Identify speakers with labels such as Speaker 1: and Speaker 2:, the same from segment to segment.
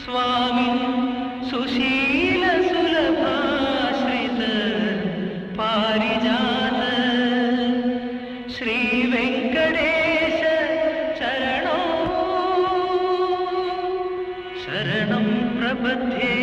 Speaker 1: स्वामी सुशील सुलभाश्रित पारिजात श्री वेंकटेश चरणो शरणं प्रपद्ये।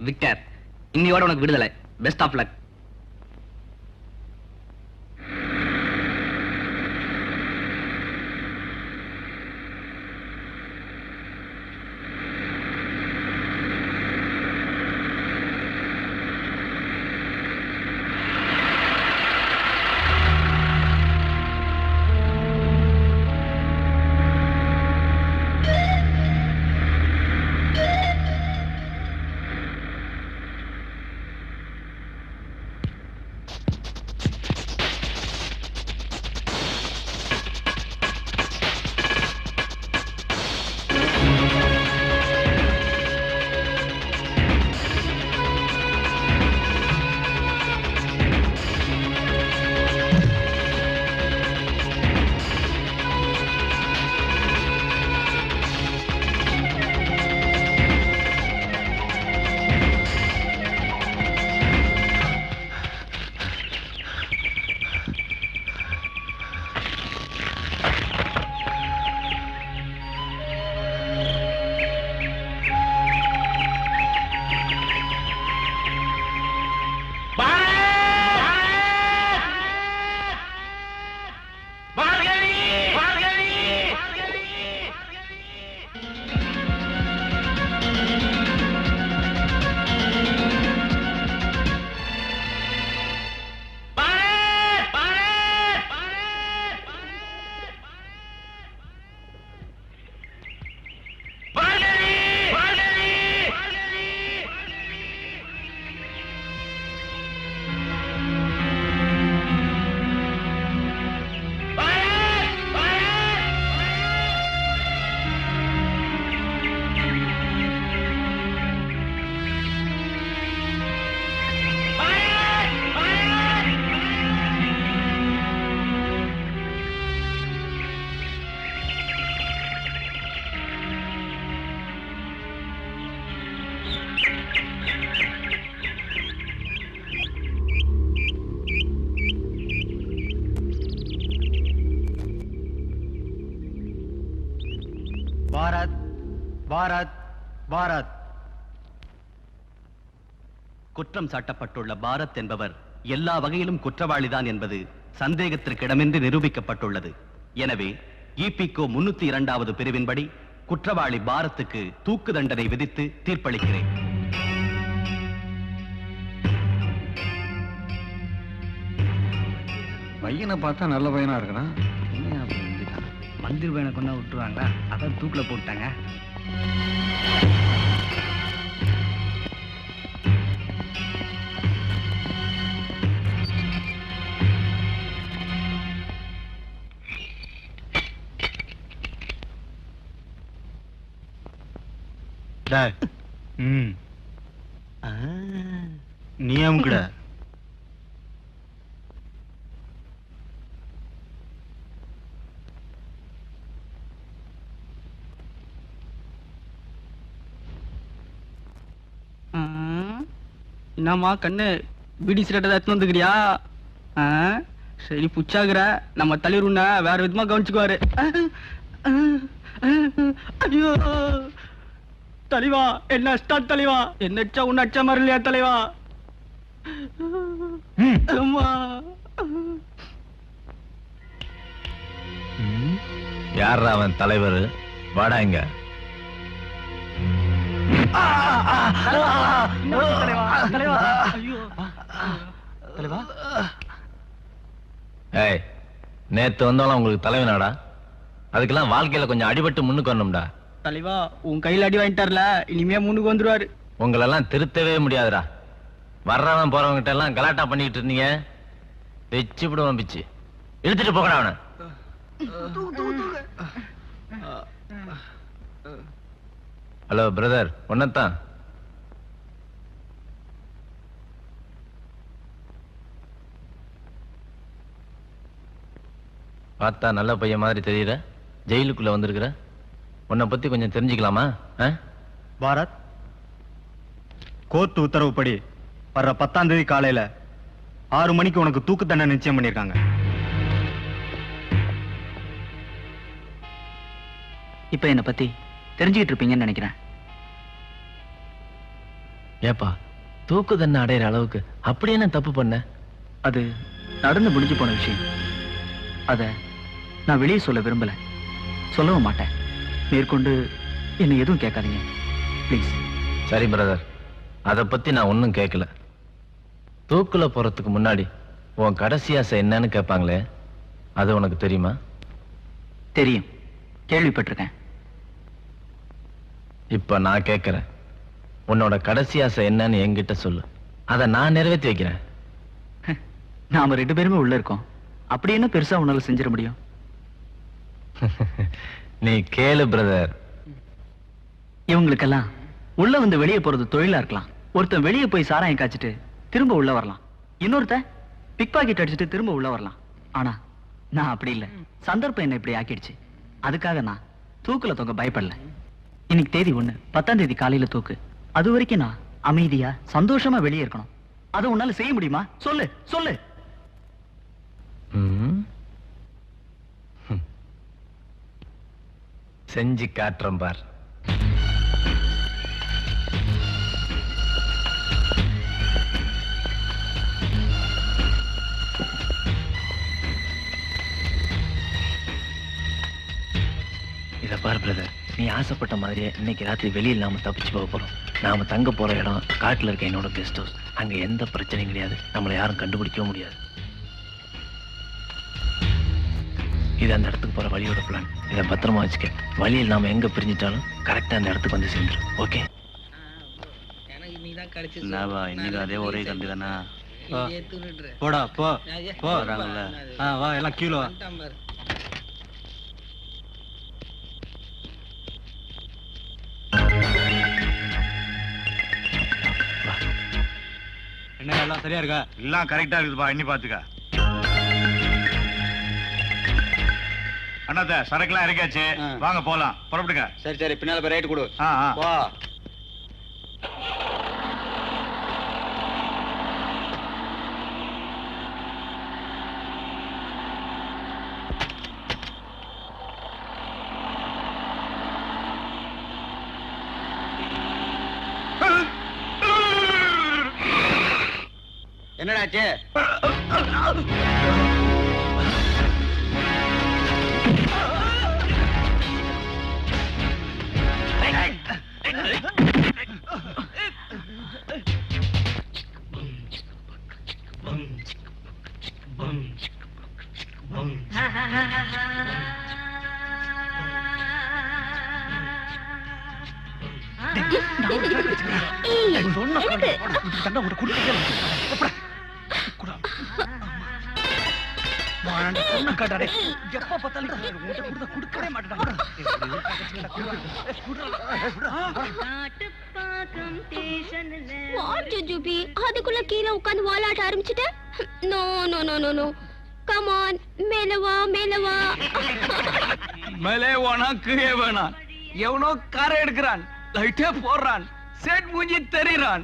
Speaker 2: விக்டர், இன்னையோட உனக்கு விடுதலை. Best of luck.
Speaker 3: Bharat Bharat. குற்றம் சாட்டப்பட்டுள்ள பாரத் என்பவர் எல்லா வகையிலும் குற்றவாளிதான் என்பது சந்தேகத்திற்கிடமின்றி நிரூபிக்கப்பட்டுள்ளது. எனவே இபிகோ 302வது பிரிவின்படி குற்றவாளி பாரத்துக்கு தூக்கு தண்டனை விதித்து தீர்ப்பளிக்கிறேன்.
Speaker 4: பையனை பார்த்தா நல்ல பையனா இருக்கிறான்.
Speaker 2: மந்திர் பையனை கொண்டா விட்டுருவாங்களா? அதான் தூக்கில் போட்டாங்க.
Speaker 3: நீ அமுக்குட.
Speaker 2: என்னம்மா கண்ணு பீடி சிரட்டை எடுத்து வந்துக்கிறியா? சரி புச்சாகிற நம்ம தலைவர் உன்ன வேற விதமா கவனிச்சுக்குவாரு. ஐயோ தலைவா, என்ன ஸ்டார்ட் தலைவா, என்ன அச்சா உன்ன அச்சா மாதிரி இல்லையா தலைவா? அம்மா
Speaker 5: யார் அவன் தலைவர்? வாடா இங்க. ஏய், நேத்து வந்தாலும் உங்களுக்கு தலைவனாடா? அதுக்கெல்லாம் வாழ்க்கையில கொஞ்சம் அடிபட்டு முன்னுக்கு வரணும்டா.
Speaker 2: தலைவா, உன் கையில அடி வாங்கிட்டார்ல, இனிமே முன்னுக்கு வந்துருவாரு.
Speaker 5: உங்களெல்லாம் திருத்தவே முடியாதுடா. வர்றவன் போறவங்கிட்ட எல்லாம் கலாட்டா பண்ணிட்டு இருந்தீங்க, வச்சு விடுவான் பிச்சு. இழுத்துட்டு போகடா அவனை. ஹலோ பிரதர், ஒன்னத்தான். பார்த்தா நல்ல பையன் மாதிரி தெரியற, ஜெயிலுக்குள்ள வந்திருக்கிற. உன்னை பத்தி கொஞ்சம் தெரிஞ்சுக்கலாமா?
Speaker 3: பாரத், கோர்ட் உத்தரவுப்படி வர்ற 10ஆம் தேதி காலையில 6 மணிக்கு உனக்கு தூக்கு தண்டனை நிச்சயம் பண்ணிருக்காங்க.
Speaker 2: இப்ப என்ன பத்தி தெரிஞ்சுக்கிட்டு இருப்பீங்கன்னு நினைக்கிறேன்.
Speaker 5: ஏப்பா, தூக்கு தண்டனை அடையிற அளவுக்கு அப்படி என்ன தப்பு பண்ண?
Speaker 2: அது நடந்து முடிஞ்சு போன விஷயம். அத நான் வெளியே சொல்ல விரும்பல, சொல்லவும் மாட்டேன். மேற்கொண்டு என்ன எதுவும் கேட்காதீங்க ப்ளீஸ்.
Speaker 5: சரி பிரதர், அதை பத்தி நான் ஒன்னும் கேட்கல. தூக்குல போறதுக்கு முன்னாடி உன் கடைசி ஆசை என்னன்னு கேட்பாங்களே, அது உனக்கு தெரியுமா?
Speaker 2: தெரியும், கேள்விப்பட்டிருக்கேன்.
Speaker 5: இப்ப நான் கேட்கிறேன், உன்னோட கடைசி ஆசை என்னன்னு என்கிட்ட சொல்லு. அதை நான் நிறைவேற்றி வைக்கிறேன்.
Speaker 2: நாம 2 பேருமே உள்ள இருக்கோம், அப்படி என்ன பெருசா உன்னால செஞ்சிட முடியும்?
Speaker 5: நீ கேளு பிரதர்.
Speaker 2: இவங்களுக்கெல்லாம் உள்ள வந்து வெளியே போறது தொழிலா இருக்கலாம். ஒருத்தன் வெளியே போய் சாராயம் காய்ச்சிட்டு திரும்ப உள்ள வரலாம், இன்னொருத்தன் பிக் பாக்கெட் அடிச்சுட்டு திரும்ப உள்ள வரலாம். ஆனா நான் அப்படி இல்லை. சந்தர்ப்பம் என்ன இப்படி ஆக்கிடுச்சு. அதுக்காக நான் தூக்குல தொங்க பயப்படல. இன்னைக்கு தேதி 1, 10ஆம் தேதி காலையில தூக்கு. அது வரைக்கும் நான் அமைதியா சந்தோஷமா வெளியே இருக்கணும். அதை உன்னால செய்ய முடியுமா? சொல்லு சொல்லு.
Speaker 5: செஞ்சு காட்டுறேன் பார். இத பார் பிரதர், நீ ஆசைப்பட்ட மாதிரியே இன்னைக்கு ராத்திரி வெளியில் நாம தப்பிச்சு போக போறோம். நாம தங்க போற இடம் காட்டுல இருக்க என்னோட கெஸ்ட் ஹவுஸ். அங்க எந்த பிரச்சனையும் கிடையாது, நம்மளை யாரும் கண்டுபிடிக்கவும் முடியாது. இது அந்த இடத்துக்கு போற வழியோட பிளான். இதை பத்திரமா வச்சுக்க. வழியில் நாம எங்க பிரிஞ்சிட்டாலும் கரெக்டா அந்த இடத்துக்கு வந்து சேர்ந்துரும். ஓகே?
Speaker 3: இன்னைக்கு அதே ஒரே தம்பி தானா? போடா போ போறாங்கல்ல. வா எல்லாம் கீழே வா. என்ன எல்லாம் சரியா இருக்கா?
Speaker 4: எல்லாம் கரெக்டா இருக்குதுப்பா, எண்ணி பாத்துக்க. அண்ணாத்த சரக்குலாம் இறக்காச்சு, வாங்க போலாம். புறப்படுங்க.
Speaker 3: சரி சரி, பின்னால போய் ரைட் கொடு. போ. என்னடாச்சு?
Speaker 6: அதுக்குள்ள கீழே உட்காந்து வாலாட்ட ஆரம்பிச்சுட்ட. No no no no no, come on, மேல வா மேல வா.
Speaker 1: மேலே வானா கீழே வேணா, எவனோ காரை எடுக்கிறான், லைட்டே போடுறான், சேட் மூஞ்சி தெரியுறான்,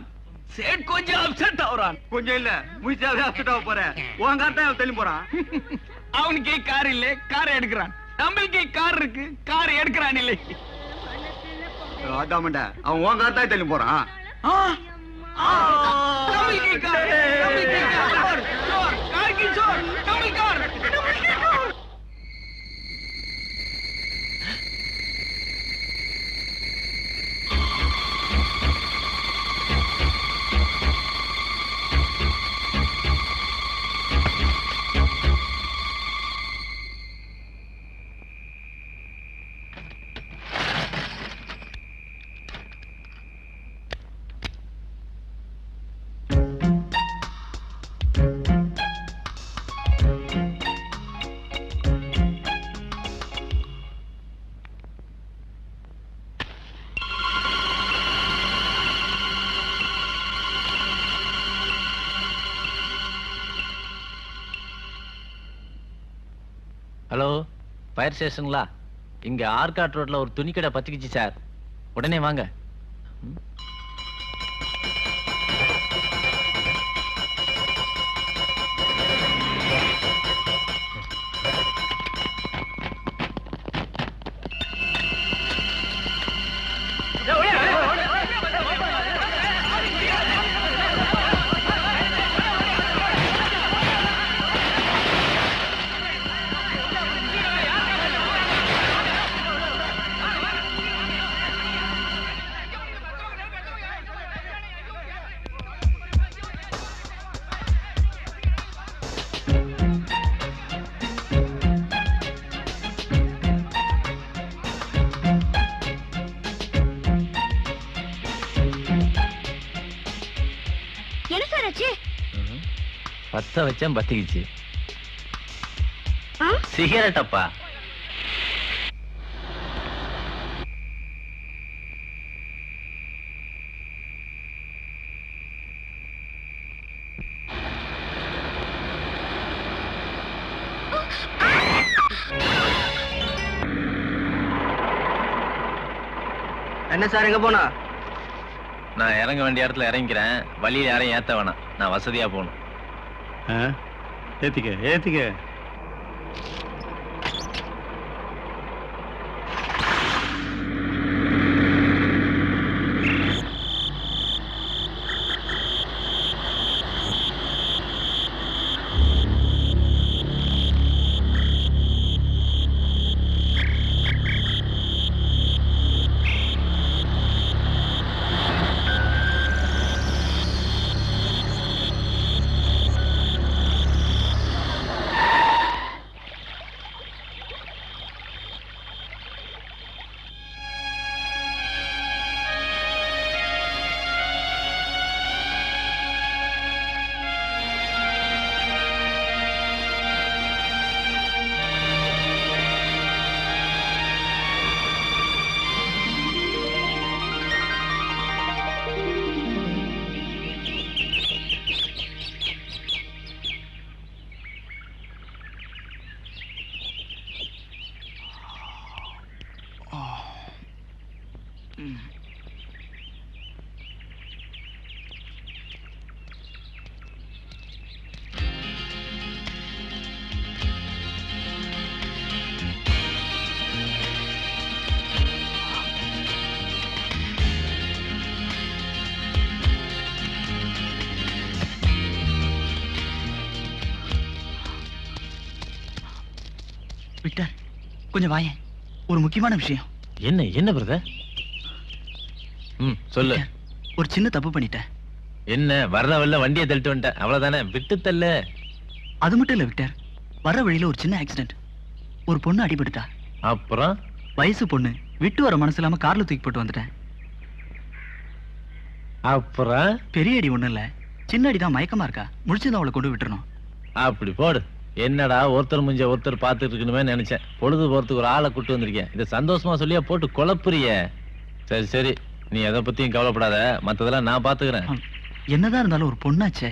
Speaker 1: சேட் கொஞ்சம் அப்செட் ஆகுறான்.
Speaker 3: கொஞ்சம் இல்ல, முயற்சியாவே அப்செட் ஆக போறேன். உன் கார் தான் தெளி போறான்.
Speaker 1: அவனுக்கே கார் இல்ல, காரை எடுக்கிறான். நம்மளுக்கே கார் இருக்கு, கார் எடுக்கிறான் இல்லை.
Speaker 3: அதாமண்ட, அவன் உன் கார் தான் தெளி போறான்.
Speaker 1: நம்மளுக்கே கார், நம்மளுக்கே கார், சோர், கார்க்கு சோர், நம்மளுக்கே கார், நம்மளுக்கே கார்.
Speaker 5: Hello, fire ஸ்டேஷனுங்களா? இங்க ஆர்காட் ரோட்ல ஒரு துணிக்கடை பத்திக்கிச்சு சார், உடனே வாங்க. பத்த வச்சேன், பத்திக்கிச்சு. சிகரெட் அப்பா.
Speaker 3: என்ன சார், எங்க போனா?
Speaker 5: நான் இறங்க வேண்டிய இடத்துல இறங்கிக்கிறேன். வழியில யாரையும் ஏத்த வேணாம், நான் வசதியா போகணும்.
Speaker 3: ஏத்திக்க ஏத்திக்க.
Speaker 2: விக்டர் கொஞ்சம் வாயேன், ஒரு முக்கியமான விஷயம்.
Speaker 5: என்ன என்ன பிரதர்? சொல்லு.
Speaker 2: விக்டர், ஒரு சின்ன தப்பு பண்ணிட்டேன்.
Speaker 5: என்ன வர்ற வழியில வண்டியை தள்ளிட்டு வந்துட்டேன், அவ்வளவுதானே, விட்டு தள்ளு.
Speaker 2: அது மட்டும் இல்ல விக்டர், வர வழியில ஒரு சின்ன ஆக்சிடென்ட். ஒரு பொண்ணு அடிபட்டுட்டா.
Speaker 5: அப்புறம்
Speaker 2: வயசு பொண்ணு, விட்டு வர மனசு இல்லாம கார்ல தூக்கி போட்டு வந்துட்டேன்.
Speaker 5: அப்புறம்
Speaker 2: பெரிய அடி ஒண்ணும் இல்ல, சின்ன அடிதான். மயக்கமா இருக்கா, முடிச்சுதான் அவளை கொண்டு விட்டுறணும்.
Speaker 5: அப்படி போடு. என்னடா ஒருத்தர் முஞ்ச ஒருத்தர் பார்த்துட்டு இருக்கணுமே நினைச்சேன். பொழுது போறதுக்கு ஒரு ஆளை கூட்டு வந்திருக்கேன். இதை சந்தோஷமா சொல்லியா போட்டு குழப்புறிய. சரி சரி, நீ எதை பத்தியும் கவலைப்படாத, மத்ததெல்லாம் நான் பாத்துக்கிறேன்.
Speaker 2: என்னதான் இருந்தாலும் ஒரு பொண்ணாச்சே.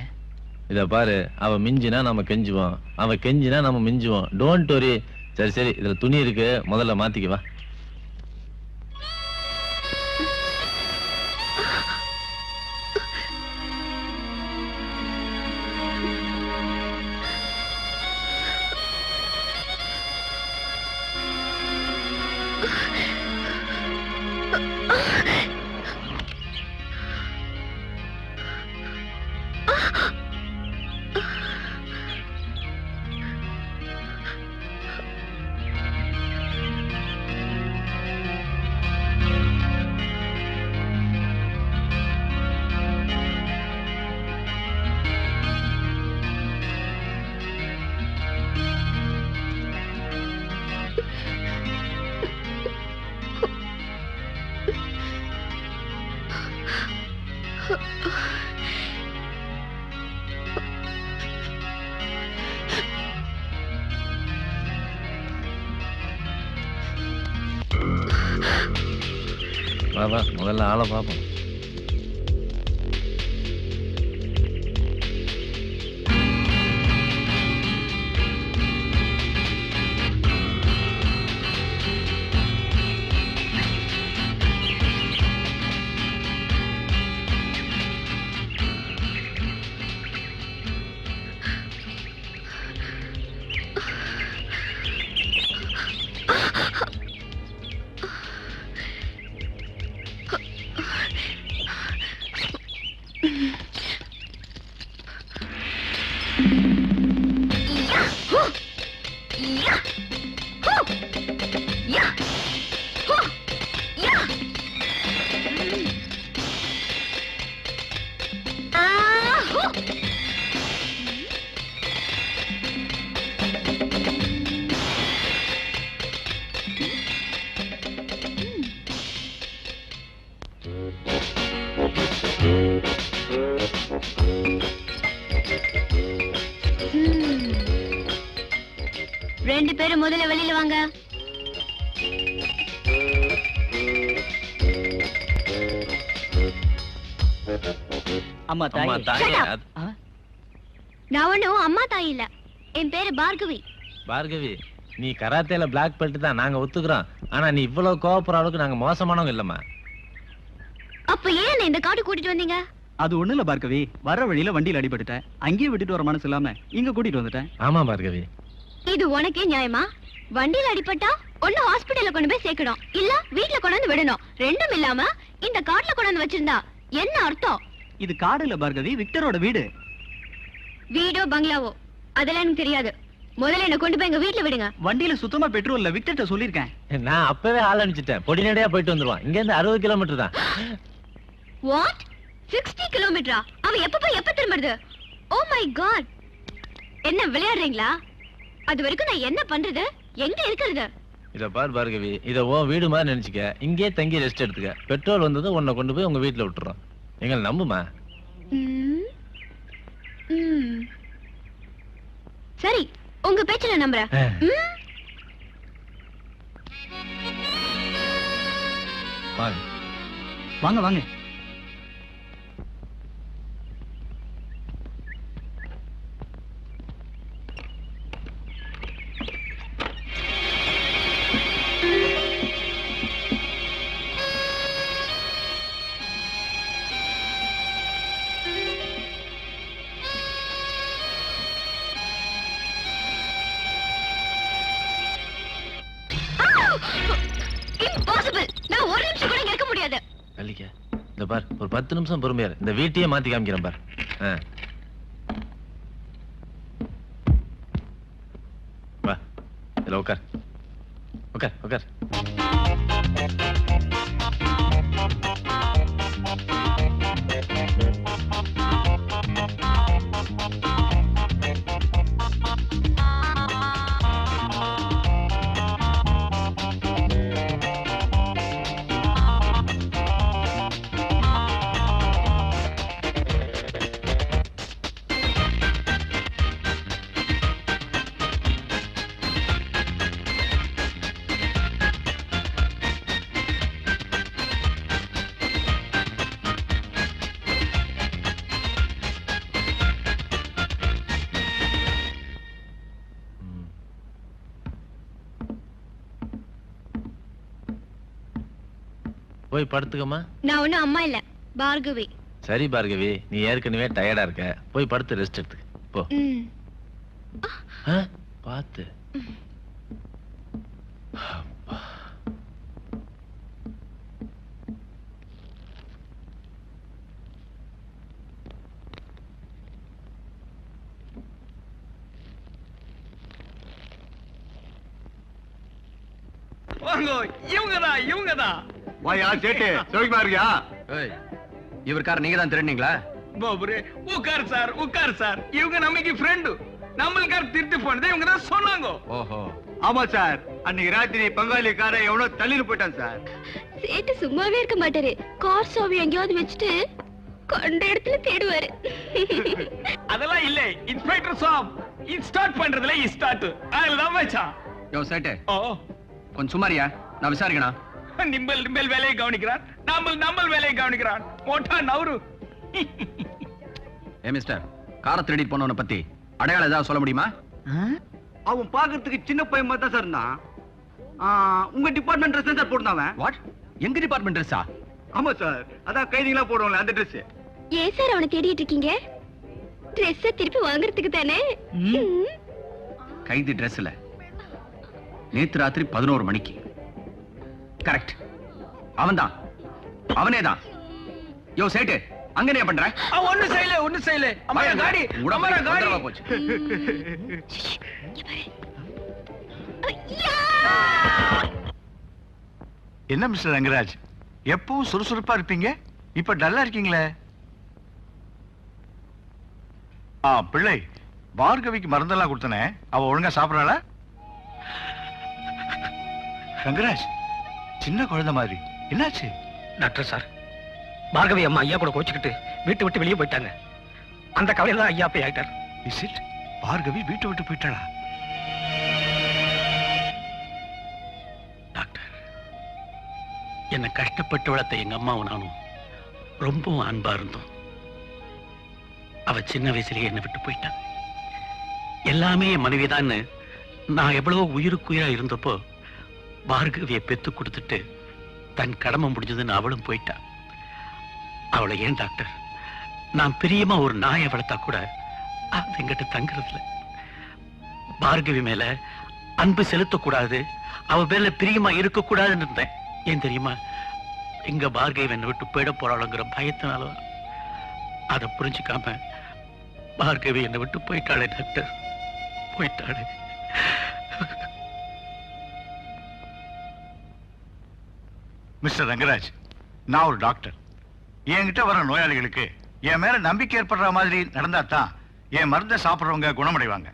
Speaker 5: இத பாரு, அவ மிஞ்சினா நம்ம கெஞ்சுவோம், அவ கெஞ்சினா நம்ம மிஞ்சுவோம். Don't worry. சரி சரி, இதுல துணி இருக்கு, முதல்ல மாத்திக்க வா. வா வா, முதல்ல ஆளை பார்ப்போம்.
Speaker 6: ரெண்டு பேரும் முதல்ல வெளியில வாங்க.
Speaker 2: அம்மா
Speaker 5: அம்மா
Speaker 2: தாய்.
Speaker 5: தாயே.
Speaker 6: Shut up. நான் ஒண்ணும் அம்மா தாய் இல்ல, என் பேரு பார்கவி.
Speaker 5: பார்கவி, நீ கராத்தேல பிளாக் பெல்ட் தான், நாங்க ஒத்துக்கிறோம். ஆனா நீ இவ்வளவு கோவப்படுற அளவுக்கு நாங்க மோசமானவங்க இல்லம்மா.
Speaker 6: அப்ப ஏன் என்னை இந்த காட்டு கூட்டிட்டு வந்தீங்க?
Speaker 2: அது ஒண்ணு இல்ல பார்கவி, வர வழியில வண்டியில அடிபட்டுட்டேன். அங்கேயே விட்டுட்டு வர மனசு இல்லாம இங்க கூட்டிட்டு வந்துட்டேன்.
Speaker 5: ஆமா பார்கவி.
Speaker 6: இது உனக்கே நியாயமா? வண்டியில அடிபட்டா ஒண்ணு ஹாஸ்பிடல்ல கொண்டு போய் சேர்க்கணும், இல்ல வீட்ல கொண்டு வந்து விடணும். ரெண்டும் இல்லாம இந்த காட்டுல கொண்டு வந்து வச்சிருந்தா என்ன அர்த்தம்?
Speaker 2: இது காடு இல்ல பார்கவி, விக்டரோட வீடு.
Speaker 6: வீடோ பங்களாவோ அதெல்லாம் எனக்கு தெரியாது. முதல்ல என்ன கொண்டு போய் எங்க வீட்ல விடுங்க.
Speaker 2: வண்டியில சுத்தமா பெட்ரோல் இல்ல, விக்டர்ட்ட சொல்லிருக்கேன்.
Speaker 5: நான் அப்பவே ஆள் அனுப்பிச்சிட்டேன், பொடிநடையா போயிட்டு வந்துருவான். இங்க இருந்து 60 கிலோமீட்டர் தான்.
Speaker 6: வாட்? 60 கிலோமீட்டரா? அவன் எப்ப போய் எப்ப திரும்புறது? ஓ மை காட், என்ன விளையாடுறீங்களா? அது வரைக்கும் நான் என்ன பண்றது, எங்க இருக்கிறது?
Speaker 5: இத பார் பார்கவி, இத உன் வீடு மாதிரி நினைச்சுக்க. இங்கே தங்கி ரெஸ்ட் எடுத்துக்க. பெட்ரோல் வந்தது உன்னை கொண்டு போய் உங்க வீட்டுல விட்டுறோம். எங்களை நம்புமா?
Speaker 6: ம். ம். சரி, உங்க பேச்சல நம்புறேன். ம்.
Speaker 5: வாங்க.
Speaker 2: வாங்க வாங்க.
Speaker 6: Impossible. நான் ஒரு நிமிஷம் கூட இங்க இருக்க முடியாது.
Speaker 5: கலிக்க, இந்த பார், ஒரு 10 நிமிஷம் பொறுமையா இரு. இந்த வீட்டையே மாத்தி காமிக்கிறேன் பார். வா, இதுல உட்கார். உட்கார் உட்கார். போய் படுத்துக்கமா.
Speaker 6: நான் ஒண்ணும் அம்மா இல்ல, பார்கவி.
Speaker 5: சரி பார்கவி, நீ ஏற்கனவே டயர்டா இருக்க, போய் படுத்து ரெஸ்ட் எடுத்துக்க போ. பாத்து.
Speaker 1: வாங்க, இவங்கதான்.
Speaker 4: வாயா சேட்டு, சௌக்கியமா இருக்கியா?
Speaker 3: இவருக்கார நீங்க தான் திருடுனீங்களா?
Speaker 1: பாபுரே, உட்கார் சார். இவங்க நமக்கு ஃப்ரெண்டு. நம்மளுக்கார திருட்டு போனதை இவங்க தான் சொன்னாங்க.
Speaker 3: ஓஹோ.
Speaker 4: ஆமா சார், அன்னைக்கு ராத்திரி பங்காளிக்கார எவனோ தள்ளிட்டு போயிட்டான் சார்.
Speaker 6: சேட்டு சும்மாவே இருக்க மாட்டாரு. கார் சாவி எங்கேயாவது வச்சுட்டு கண்ட இடத்துல தேடுவாரு.
Speaker 1: அதெல்லாம் இல்ல, இன்ஸ்பெக்டர் சாப். ஸ்டார்ட் பண்றதுல ஸ்டார்ட். அதெல்லாம் வச்சான்.
Speaker 3: யோ சேட்டு,
Speaker 1: ஓ,
Speaker 3: கொஞ்சம் சுமாரியா, நான் விசாரிக்கணும்.
Speaker 1: நிம்பல் வேலையை கவனிக்கிறான், நம்ம வேலையை கவனிக்கிறான். மோட்டா நவரு.
Speaker 3: ஏ மிஸ்டர், காரை திருடிட்டு போனவனை பத்தி அடையாளம் ஏதாவது சொல்ல முடியுமா?
Speaker 4: அவன் பாக்குறதுக்கு சின்ன பையன் மாதிரி தான் சார் இருந்தான். உங்க டிபார்ட்மெண்ட் ட்ரெஸ் தான் சார் போட்டுருந்தான்.
Speaker 3: வாட்? எங்க டிபார்ட்மெண்ட் ட்ரெஸ்ஸா?
Speaker 4: ஆமா சார், அதான் கைதிகளா போடுவாங்களே அந்த ட்ரெஸ்.
Speaker 6: ஏன் சார் அவனை தேடிட்டு இருக்கீங்க? ட்ரெஸ்ஸ திருப்பி வாங்குறதுக்கு தானே.
Speaker 3: கைதி ட்ரெஸ்ல நேத்து ராத்திரி 11 மணிக்கு. கரெக்ட், அவன்தான், அவனேதான். யோ சேட்டு, அங்க என்ன பண்ற?
Speaker 1: ஒண்ணு செய்யல. அம்மாரா காடி.
Speaker 3: போச்சு.
Speaker 4: என்ன மிஸ்டர் ரங்கராஜ், எப்பவும் சுறுசுறுப்பா இருப்பீங்க, இப்ப டல்லா இருக்கீங்களே? பிள்ளை, பார்கவிக்கு மருந்தெல்லாம் கொடுத்தனே, அவ ஒழுங்கா சாப்பிடறாளா? ரங்கராஜ், சின்ன குழந்தை மாதிரி என்னாச்சு?
Speaker 7: டாக்டர் சார், பார்கவி அம்மா ஐயா கூட கோச்சுக்கிட்டு வீட்டை விட்டு வெளியே போயிட்டாங்க. அந்த கவலையில தான் ஐயா போய் ஆயிட்டார்.
Speaker 4: Is it? பார்கவி வீட்டை விட்டு போயிட்டாளா?
Speaker 7: டாக்டர், என்னை கஷ்டப்பட்டு வளர்த்த எங்க அம்மாவும் நானும் ரொம்பவும் அன்பா இருந்தோம். அவ சின்ன வயசுலயே என்னை விட்டு போயிட்டான். எல்லாமே என் மனைவிதான்னு நான் எவ்வளவோ உயிருக்குயிரா இருந்தப்போ பார்கவியை பெத்து கொடுத்துட்டு தன் கடமை முடிஞ்சதுன்னு அவளும் போயிட்டா. அவளை ஏன் டாக்டர், நான் பிரியமா ஒரு நாயை வளர்த்தா கூட அது எங்கிட்ட தங்குறதுல. பார்கவி மேல அன்பு செலுத்தக்கூடாது, அவ மேல பிரியமா இருக்க கூடாதுன்னு இருந்தேன். ஏன் தெரியுமா? எங்க பார்கவி என்னை விட்டு போயிட போறாளுங்கிற பயத்தினாலதான். அதை புரிஞ்சுக்காம பார்கவி என்னை விட்டு போயிட்டாளே டாக்டர், போயிட்டாளே.
Speaker 4: மிஸ்டர் ரங்கராஜ், நான் ஒரு டாக்டர். என்கிட்ட வர நோயாளிகளுக்கு என் மேல நம்பிக்கை ஏற்படுற மாதிரி நடந்தா தான் என் மருந்தை சாப்பிடுறவங்க குணமடைவாங்க.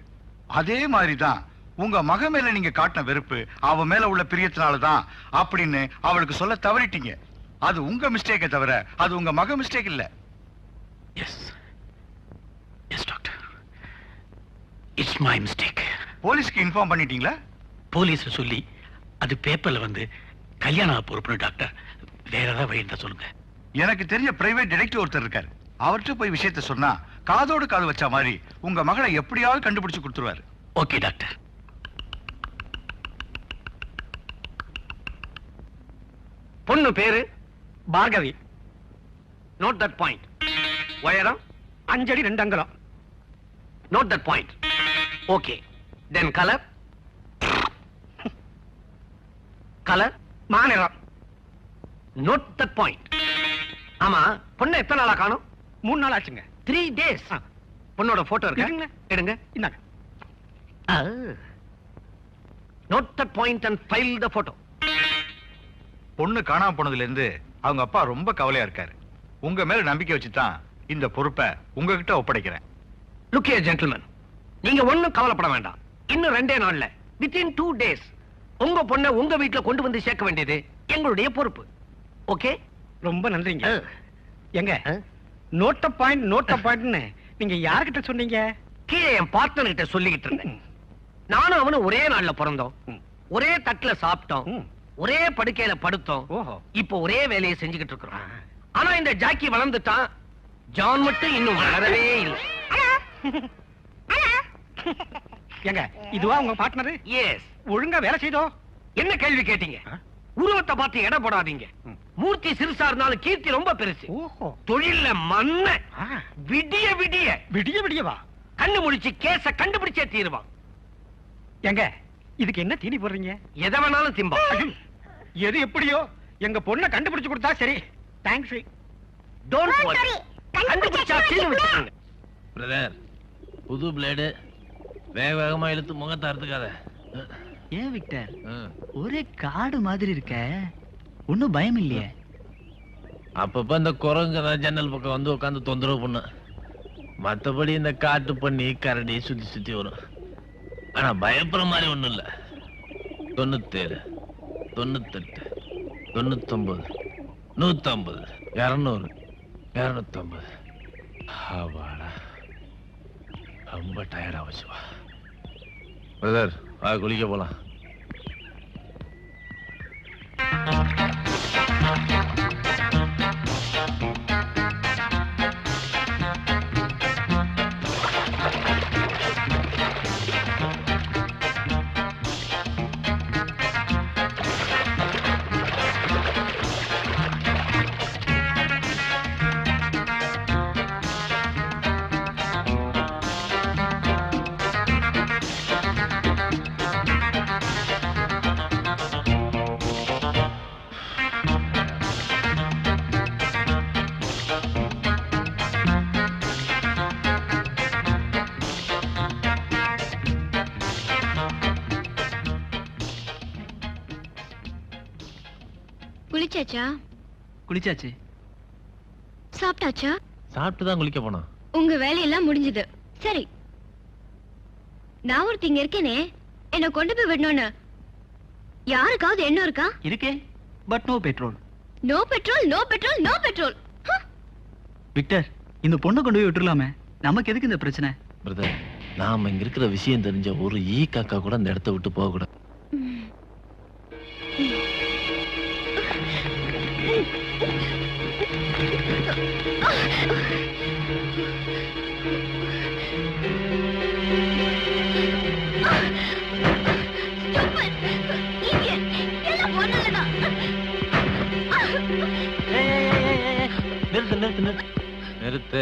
Speaker 4: அதே மாதிரி தான் உங்க மக மேல நீங்க காட்டின வெறுப்பு அவ மேல உள்ள பிரியத்தினாலதான் அப்படின்னு அவளுக்கு சொல்ல தவறிட்டீங்க. அது உங்க மிஸ்டேக்கை தவிர அது உங்க மக மிஸ்டேக் இல்ல.
Speaker 7: Yes doctor, it's my mistake.
Speaker 4: போலீஸ்க்கு இன்ஃபார்ம் பண்ணிட்டீங்களா?
Speaker 7: போலீஸ் சொல்லி அது பேப்பர்ல வந்து கல்யாணம் பொறுப்பு டாக்டர். வேற ஏதாவது வழி இருந்தா சொல்லுங்க.
Speaker 4: எனக்கு தெரிஞ்ச பிரைவேட் டிடெக்டிவ் ஒருத்தர் இருக்காரு. அவர்கிட்ட போய் விஷயத்தை சொன்னா காதோடு காது வச்ச மாதிரி உங்க மகளை எப்படியாவது கண்டுபிடிச்சு கொடுத்துருவாரு.
Speaker 7: Okay doctor. பொண்ணு பேரு பார்கவி. Note that point. உயரம் 5 அடி 2 அங்குலம். Note that point. Okay. Then colour மாநிறம். Note that point. ஆமா, பொண்ணு எத்தனை நாளா காணும்? 3 நாள் ஆச்சுங்க. 3 days. பொண்ணோட போட்டோ இருக்கு, எடுங்க. இந்தாங்க.
Speaker 8: Note the point and file the photo.
Speaker 4: பொண்ணு காணாம போனதுல இருந்து அவங்க அப்பா ரொம்ப கவலையா இருக்காரு. உங்க மேல நம்பிக்கை வச்சுதான் இந்த பொறுப்பை உங்ககிட்ட ஒப்படைக்கிறேன்.
Speaker 8: Look here, gentlemen. நீங்க ஒண்ணும் கவலைப்பட வேண்டாம். இன்னும் 2 நாள்ல within 2 days உங்க பொண்ணை உங்க வீட்டுல கொண்டு வந்து சேர்க்க வேண்டியது எங்களுடைய பொறுப்பு. ஓகே?
Speaker 7: ரொம்ப நன்றிங்க. எங்க நோட்ட பாயிண்ட்னு நீங்க யார்கிட்ட சொன்னீங்க?
Speaker 8: கீழே என் பார்ட்னர் கிட்ட சொல்லிக்கிட்டு இருந்தேன். நானும் அவனும் ஒரே நாள்ல பிறந்தோம், ஒரே தட்டுல சாப்பிட்டோம், ஒரே படுக்கையில படுத்தோம். இப்போ ஒரே வேலையை செஞ்சுக்கிட்டு இருக்கிறோம். ஆனா இந்த ஜாக்கி வளர்ந்துட்டான், ஜான் மட்டும் இன்னும் வளரவே இல்லை.
Speaker 7: எங்க இதுவா உங்க பார்ட்னர்?
Speaker 8: எஸ்.
Speaker 7: ஒழுங்கா வேலை செய்தோ?
Speaker 8: என்ன கேள்வி கேட்டீங்க? உருவத்தை பார்த்து எடை போடாதீங்க. மூர்த்தி சிறுசா இருந்தாலும் கீர்த்தி ரொம்ப பெருசு. தொழில்ல மண்ண விடிய விடிய
Speaker 7: விடியவா
Speaker 8: கண்ணு முடிச்சு கேஸ கண்டுபிடிச்சே தீருவான்.
Speaker 7: எங்க இதுக்கு என்ன தீனி போடுறீங்க?
Speaker 8: எதை வேணாலும் திம்பா.
Speaker 7: எது எப்படியோ எங்க பொண்ணை கண்டுபிடிச்சு கொடுத்தா சரி. தேங்க்ஸ்.
Speaker 8: Don't worry. கண்டுபிடிச்சா தீனி வச்சுக்கோங்க.
Speaker 5: பிரதர், புது பிளேடு வேகமா இழுத்து முகத்தை அறுத்துக்காத.
Speaker 2: ஏன் விக்டர், ஒரே காடு மாதிரி இருக்க, ஒன்னும் பயம் இல்லையே?
Speaker 5: அப்பப்ப இந்த குரங்கு ஜன்னல் பக்கம் வந்து உட்காந்து தொந்தரவு பண்ண, மத்தபடி இந்த காட்டு பண்ணி கரடி சுத்தி சுத்தி வரும். ஆனா பயப்படுற மாதிரி ஒண்ணும் இல்ல. 97, 98, 99, 150, 200, 250. ஆவாடா, ரொம்ப டயர்டா வச்சுவா. பிரதர், குளிக்க போலாம்.
Speaker 6: குளிச்சாச்சா?
Speaker 2: குளிச்சாச்சு.
Speaker 6: சாப்பிட்டாச்சா?
Speaker 5: சாப்பிட்டு தான் குளிக்க போனா.
Speaker 6: உங்க வேலையெல்லாம் முடிஞ்சது. சரி, நான் ஒருத்தங்க இருக்கேனே, என்ன கொண்டு போய் விடணும்னு யாருக்காவது எண்ணம் இருக்கா?
Speaker 2: இருக்கே, but no petrol.
Speaker 6: No petrol, no petrol, no petrol.
Speaker 2: Victor, இந்த பொண்ணை கொண்டு போய் விட்டுலாமே, நமக்கு எதுக்கு இந்த பிரச்சனை?
Speaker 5: பிரதர், நாம இங்க இருக்கிற விஷயம் தெரிஞ்ச ஒரு ஈ காக்கா கூட இந்த இடத்த விட்டு போக கூடாது. நிறுத்து.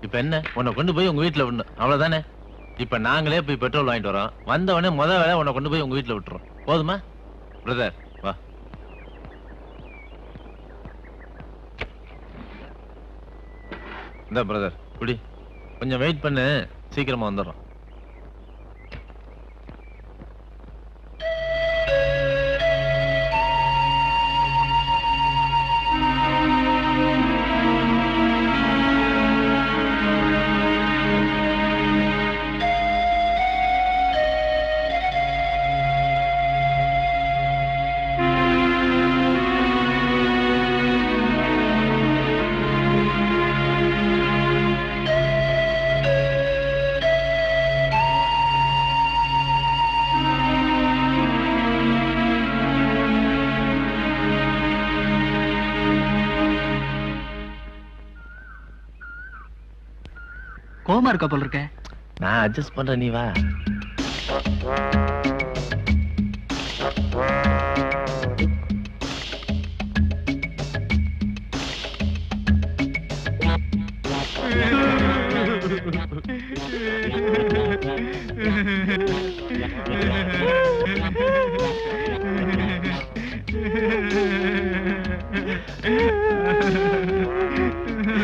Speaker 5: இப்ப என்ன, உன்னை கொண்டு போய் உங்க வீட்டுல விடணும், அவ்வளவுதானே? இப்ப நாங்களே போய் பெட்ரோல் வாங்கிட்டு வரோம். வந்தவனே முத வேலை உன்னை கொண்டு போய் உங்க வீட்டுல விட்டுறோம். போதுமா? பிரதர் வா. இந்த பிரதர் குடி. கொஞ்சம் வெயிட் பண்ணு, சீக்கிரமா வந்துடுறோம்.
Speaker 2: கோமா இருக்க போல இருக்க.
Speaker 5: நான் அட்ஜஸ்ட் பண்றேன், நீ வா.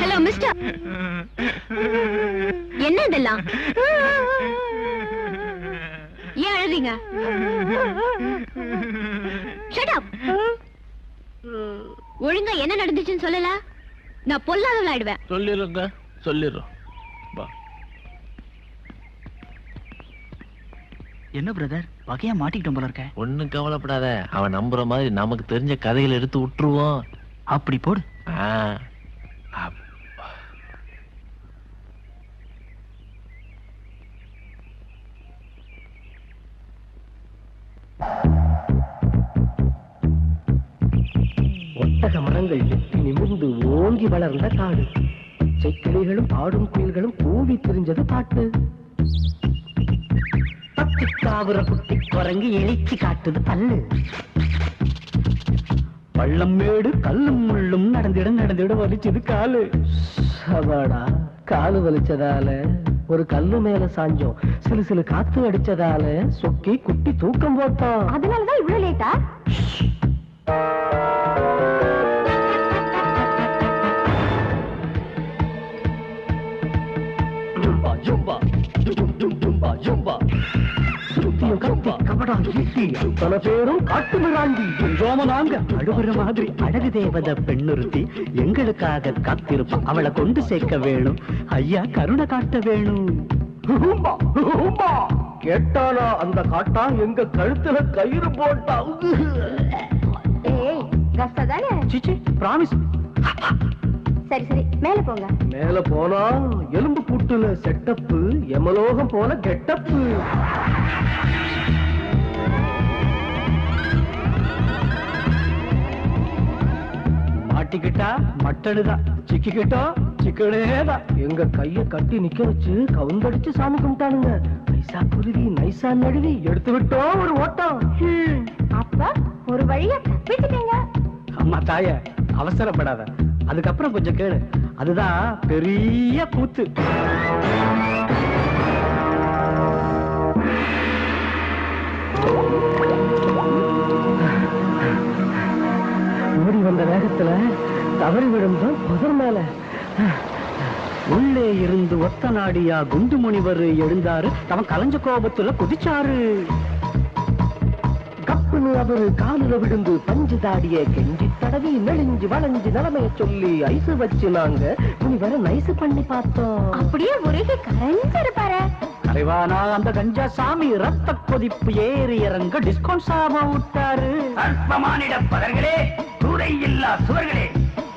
Speaker 6: ஹலோ மிஸ்டர், என்ன இதெல்லாம்? ஏன் அழுகுறீங்க? அழுறீங்க? Shut up. ஒழுங்கா என்ன நடந்துச்சுன்னு சொல்லல, நான் பொல்லாதவள ஆயிடுவேன்.
Speaker 5: சொல்லிடுங்க, சொல்லிடுறோம். வா.
Speaker 2: என்ன பிரதர், வகையா மாட்டிக்கிட்டோம் போல இருக்க.
Speaker 5: ஒண்ணும் கவலைப்படாத, அவன் நம்புற மாதிரி நமக்கு தெரிஞ்ச கதைகளை எடுத்து விட்டுருவோம்.
Speaker 2: அப்படி போடு.
Speaker 8: ஒட்டக மரங்கள் எட்டி நிமிர்ந்து ஓங்கி வளர்ந்த காடு. செக்கிளிகளும் ஆடும் குயில்களும் கூவி திரிஞ்சது பாட்டு. பத்திக்காவுற குட்டி குரங்கு எழுச்சி காட்டுது பல்லு. பள்ளம் மேடு கல்லும் முள்ளும் நடந்திட வலிச்சது காலு. அவாடா, காலு வலிச்சதால ஒரு கல்லு மேல சாஞ்சோம். சிலு சிலு காத்து அடிச்சதால சொக்கி குட்டி தூக்கம் போட்டோம்.
Speaker 6: அதனாலதான் இவ்வளவு லேட்டா?
Speaker 8: பல பேரும் காட்டு மிராண்டி ரோமனாங்க அழுகுற மாதிரி அழகு தேவத பெண்ணுறுத்தி எங்களுக்காக காத்திருப்பா. அவளை கொண்டு சேர்க்க வேணும் ஐயா, கருணை காட்ட வேணும். கேட்டானா அந்த காட்டா எங்க கழுத்துல கயிறு போட்டா. சிச்சி, பிராமிஸ்.
Speaker 6: சரி சரி, மேல போங்க.
Speaker 8: மேல போனா எலும்பு கூட்டுல செட்டப்பு, எமலோகம் போல கெட்டப்பு. மாட்டிக்கிட்டா மட்டனுதான், சிக்கிக்கிட்டா சிக்கனேதான். எங்க கைய கட்டி நிக்க வச்சு கவுந்தடிச்சு சாமி கும்பிட்டானுங்க. நைசா குருவி நைசா நழுவி எடுத்து விட்டோம் ஒரு ஓட்டம்.
Speaker 6: அப்ப ஒரு வழியா தப்பிச்சிட்டீங்க.
Speaker 8: அம்மா தாய, அவசரப்படாத, அதுக்கப்புறம் கொஞ்சம் கேளு. அதுதான் பெரிய கூத்து. ஓடி வந்த வேகத்துல தவறி விழுந்தான் புதர் மேல. உள்ளே இருந்து ஒத்த நாடியா குண்டு முனிவர் எழுந்தாரு. அவன் கலைஞ்ச கோபத்துல குதிச்சாரு. கப்புன்னு அவரு காலில விழுந்து பஞ்சு தாடிய கெஞ்சி தடவி நெளிஞ்சு வளைஞ்சு நிலைமைய சொல்லி ஐசு வச்சு நாங்க முனிவரை நைசு பண்ணி பார்த்தோம்.
Speaker 6: அப்படியே உருகி கரைஞ்சிருப்பாரு.
Speaker 8: கரைவானா அந்த கஞ்சா சாமி ரத்த கொதிப்பு ஏறி இறங்க டிஸ்கவுண்ட் சாப விட்டாரு.
Speaker 1: அற்பமானிட பதர்களே, கூரை இல்லா சுவர்களே,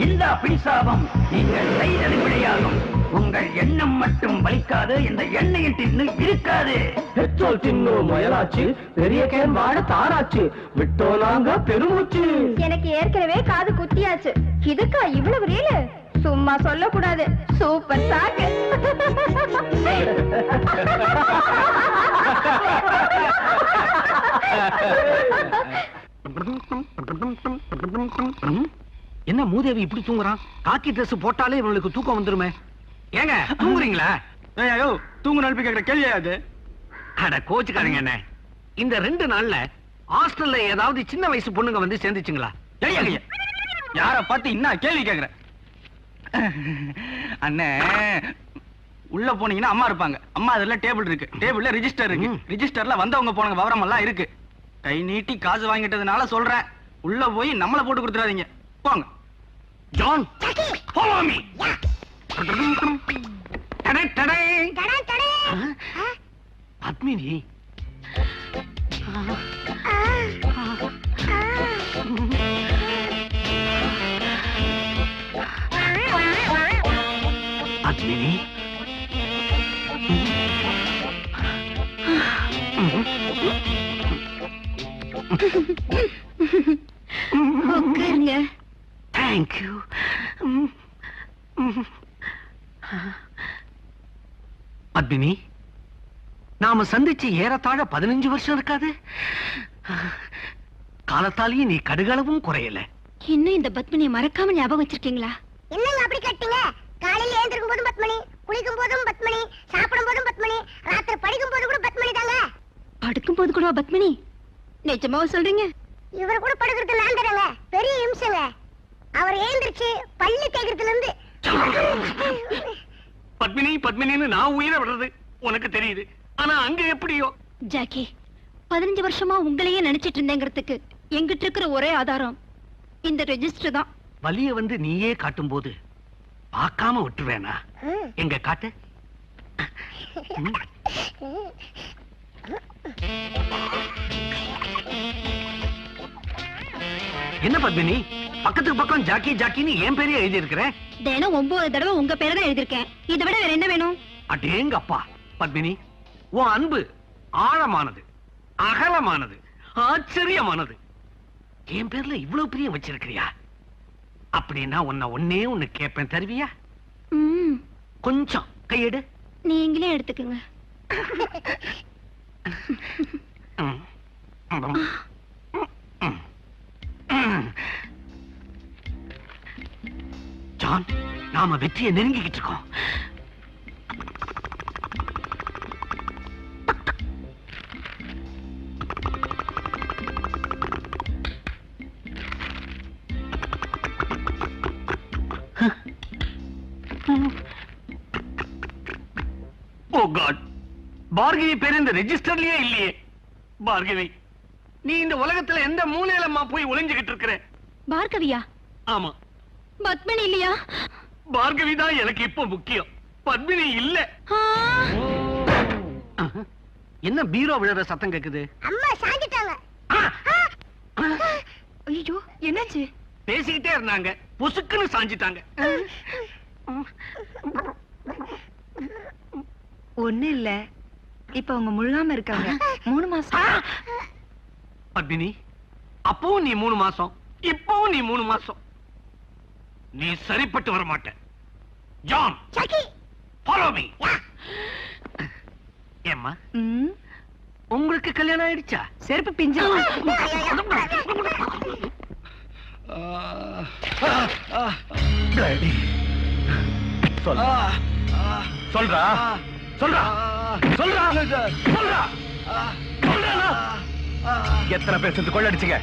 Speaker 1: இந்த பின்சாபம் நீங்கள் செய்தது விடையாகும். உங்கள் எண்ணம் மட்டும் பலிக்காது, இந்த எண்ணெயில் தின்னு இருக்காது.
Speaker 8: பெட்ரோல் தின்னும் முயலாச்சு, பெரிய கேன் வாழ தாராச்சு, விட்டோ நாங்க பெருமூச்சு.
Speaker 6: எனக்கு ஏற்கனவே காது குத்தியாச்சு, இதுக்கா இவ்வளவு ரீலு? சும்மா சொல்லக்கூடாது, சூப்பர் சாக்கு.
Speaker 8: என்ன மூதேவி இப்படி தூங்குறான்? காக்கி ட்ரெஸ் போட்டாலே இவங்களுக்கு தூக்கம் வந்துருமே. ஏங்க தூங்குறீங்களா?
Speaker 1: ஐயோ, தூங்கு நடிப்பு கேட்கிற கேள்வியா அது?
Speaker 8: அட கோச்சுக்காரங்க. என்ன இந்த 2 நாள்ல ஹாஸ்டல்ல ஏதாவது சின்ன வயசு பொண்ணுங்க வந்து சேர்ந்துச்சுங்களா?
Speaker 1: யார பார்த்து என்ன கேள்வி கேக்குற? அண்ணே, உள்ள போனீங்கன்னா அம்மா இருப்பாங்க. அம்மா அதுல டேபிள் இருக்கு, டேபிள்ல ரிஜிஸ்டர் இருக்கு, ரிஜிஸ்டர்ல வந்தவங்க போனவங்க விவரம் எல்லாம் இருக்கு. கை நீட்டி காசு வாங்கிட்டதுனால சொல்றேன், உள்ள போய் நம்மள போட்டு கொடுத்துறாதீங்க. போங்க.
Speaker 8: John, follow me. டடை டடை பத்மினி. பத்மினி,
Speaker 6: உட்காருங்க.
Speaker 8: Thank you. பத்மினி, நாம சந்திச்சு ஏறத்தாழ 15 வருஷம் இருக்காது. காலத்தாலேயே நீ கடுகளவும் குறையல.
Speaker 6: இன்னும் இந்த பத்மினியை மறக்காம ஞாபகம் வச்சிருக்கீங்களா?
Speaker 9: என்னங்க அப்படி கேட்டீங்க? காலையில எழுந்திருக்கும் போதும் பத்மனி, குளிக்கும் போதும் பத்மனி, சாப்பிடும் போதும் பத்மனி, ராத்திரி படிக்கும் போது கூட பத்மனி தாங்க.
Speaker 6: படுக்கும் போது கூட பத்மினி? நிஜமாவா சொல்றீங்க?
Speaker 9: இவர் கூட படுக்கிறது நான் தரங்க, பெரிய இம்சங்க. அவர் எழுந்திருச்சு பள்ளி தேய்க்கிறதுல இருந்து.
Speaker 8: பத்மினி பத்மினின்னு நான் உயிரை விடுறது உனக்கு தெரியுது, ஆனா அங்க எப்படியோ.
Speaker 6: ஜாக்கி, 15 வருஷமா உங்களையே நினைச்சிட்டு இருந்தேங்கிறதுக்கு எங்கிட்ட இருக்கிற ஒரே ஆதாரம் இந்த ரெஜிஸ்டர் தான்.
Speaker 8: வலிய வந்து நீயே காட்டும் போது பார்க்காம விட்டுருவேனா? எங்க காட்டு. என்ன பத்மினி, பக்கத்துக்கு பக்கம் ஜாக்கி ஜாக்கின்னு என் பேரையே எழுதி இருக்கிறேன்.
Speaker 6: தினம் 9 தடவை உங்க பேரை தான் எழுதிருக்கேன். இதை விட வேற என்ன வேணும்?
Speaker 8: அடேங்க அப்பா பத்மினி, உன் அன்பு ஆழமானது, அகலமானது, ஆச்சரியமானது. என் பேர்ல இவ்வளவு பிரியம் வச்சிருக்கிறியா? அப்படின்னா உன்னை ஒன்னே ஒண்ணு கேட்பேன், தருவியா? கொஞ்சம் கையெடு.
Speaker 6: நீங்களே எடுத்துக்குங்க.
Speaker 8: ஜான், நாம வெற்றியை நெருங்கிக்கிட்டு இருக்கோம். ஓ காட், பார்கவி பேர் இந்த ரெஜிஸ்டர்லயே இல்லையே. பார்கவி, நீ இந்த உலகத்துல எந்த மூலையிலமா போய் ஒளிஞ்சுகிட்டு இருக்கிற?
Speaker 6: பார்கவியா?
Speaker 8: ஆமா.
Speaker 6: பத்மினி இல்லையா?
Speaker 8: பார்கவி தான் எனக்கு இப்போ முக்கியம், பத்மினி இல்ல. என்ன பீரோ விழுற சத்தம் கேக்குது?
Speaker 9: அம்மா சாஞ்சிட்டாங்க.
Speaker 6: ஐயோ, என்னாச்சு?
Speaker 8: பேசிக்கிட்டே இருந்தாங்க, பொசுக்குன்னு சாஞ்சிட்டாங்க.
Speaker 10: ஒண்ணு இல்ல, இப்ப அவங்க முழுகாம இருக்காங்க. 3 மாசம்.
Speaker 8: பத்மினி, அப்பவும் நீ 3 மாசம், இப்பவும் நீ 3 மாசம். நீ சரிப்பட்டு வர மாட்ட. John,
Speaker 9: Jackie,
Speaker 8: follow me. ஏம்மா, உங்களுக்கு கல்யாணம் ஆயிடுச்சா?
Speaker 10: செருப்பு பிஞ்சு.
Speaker 4: சொல்றா சொல்றா சொல்றா சொல்றா சொல்றா. எத்தனை பேர் சேர்ந்து கொள்ளடிச்சீங்க?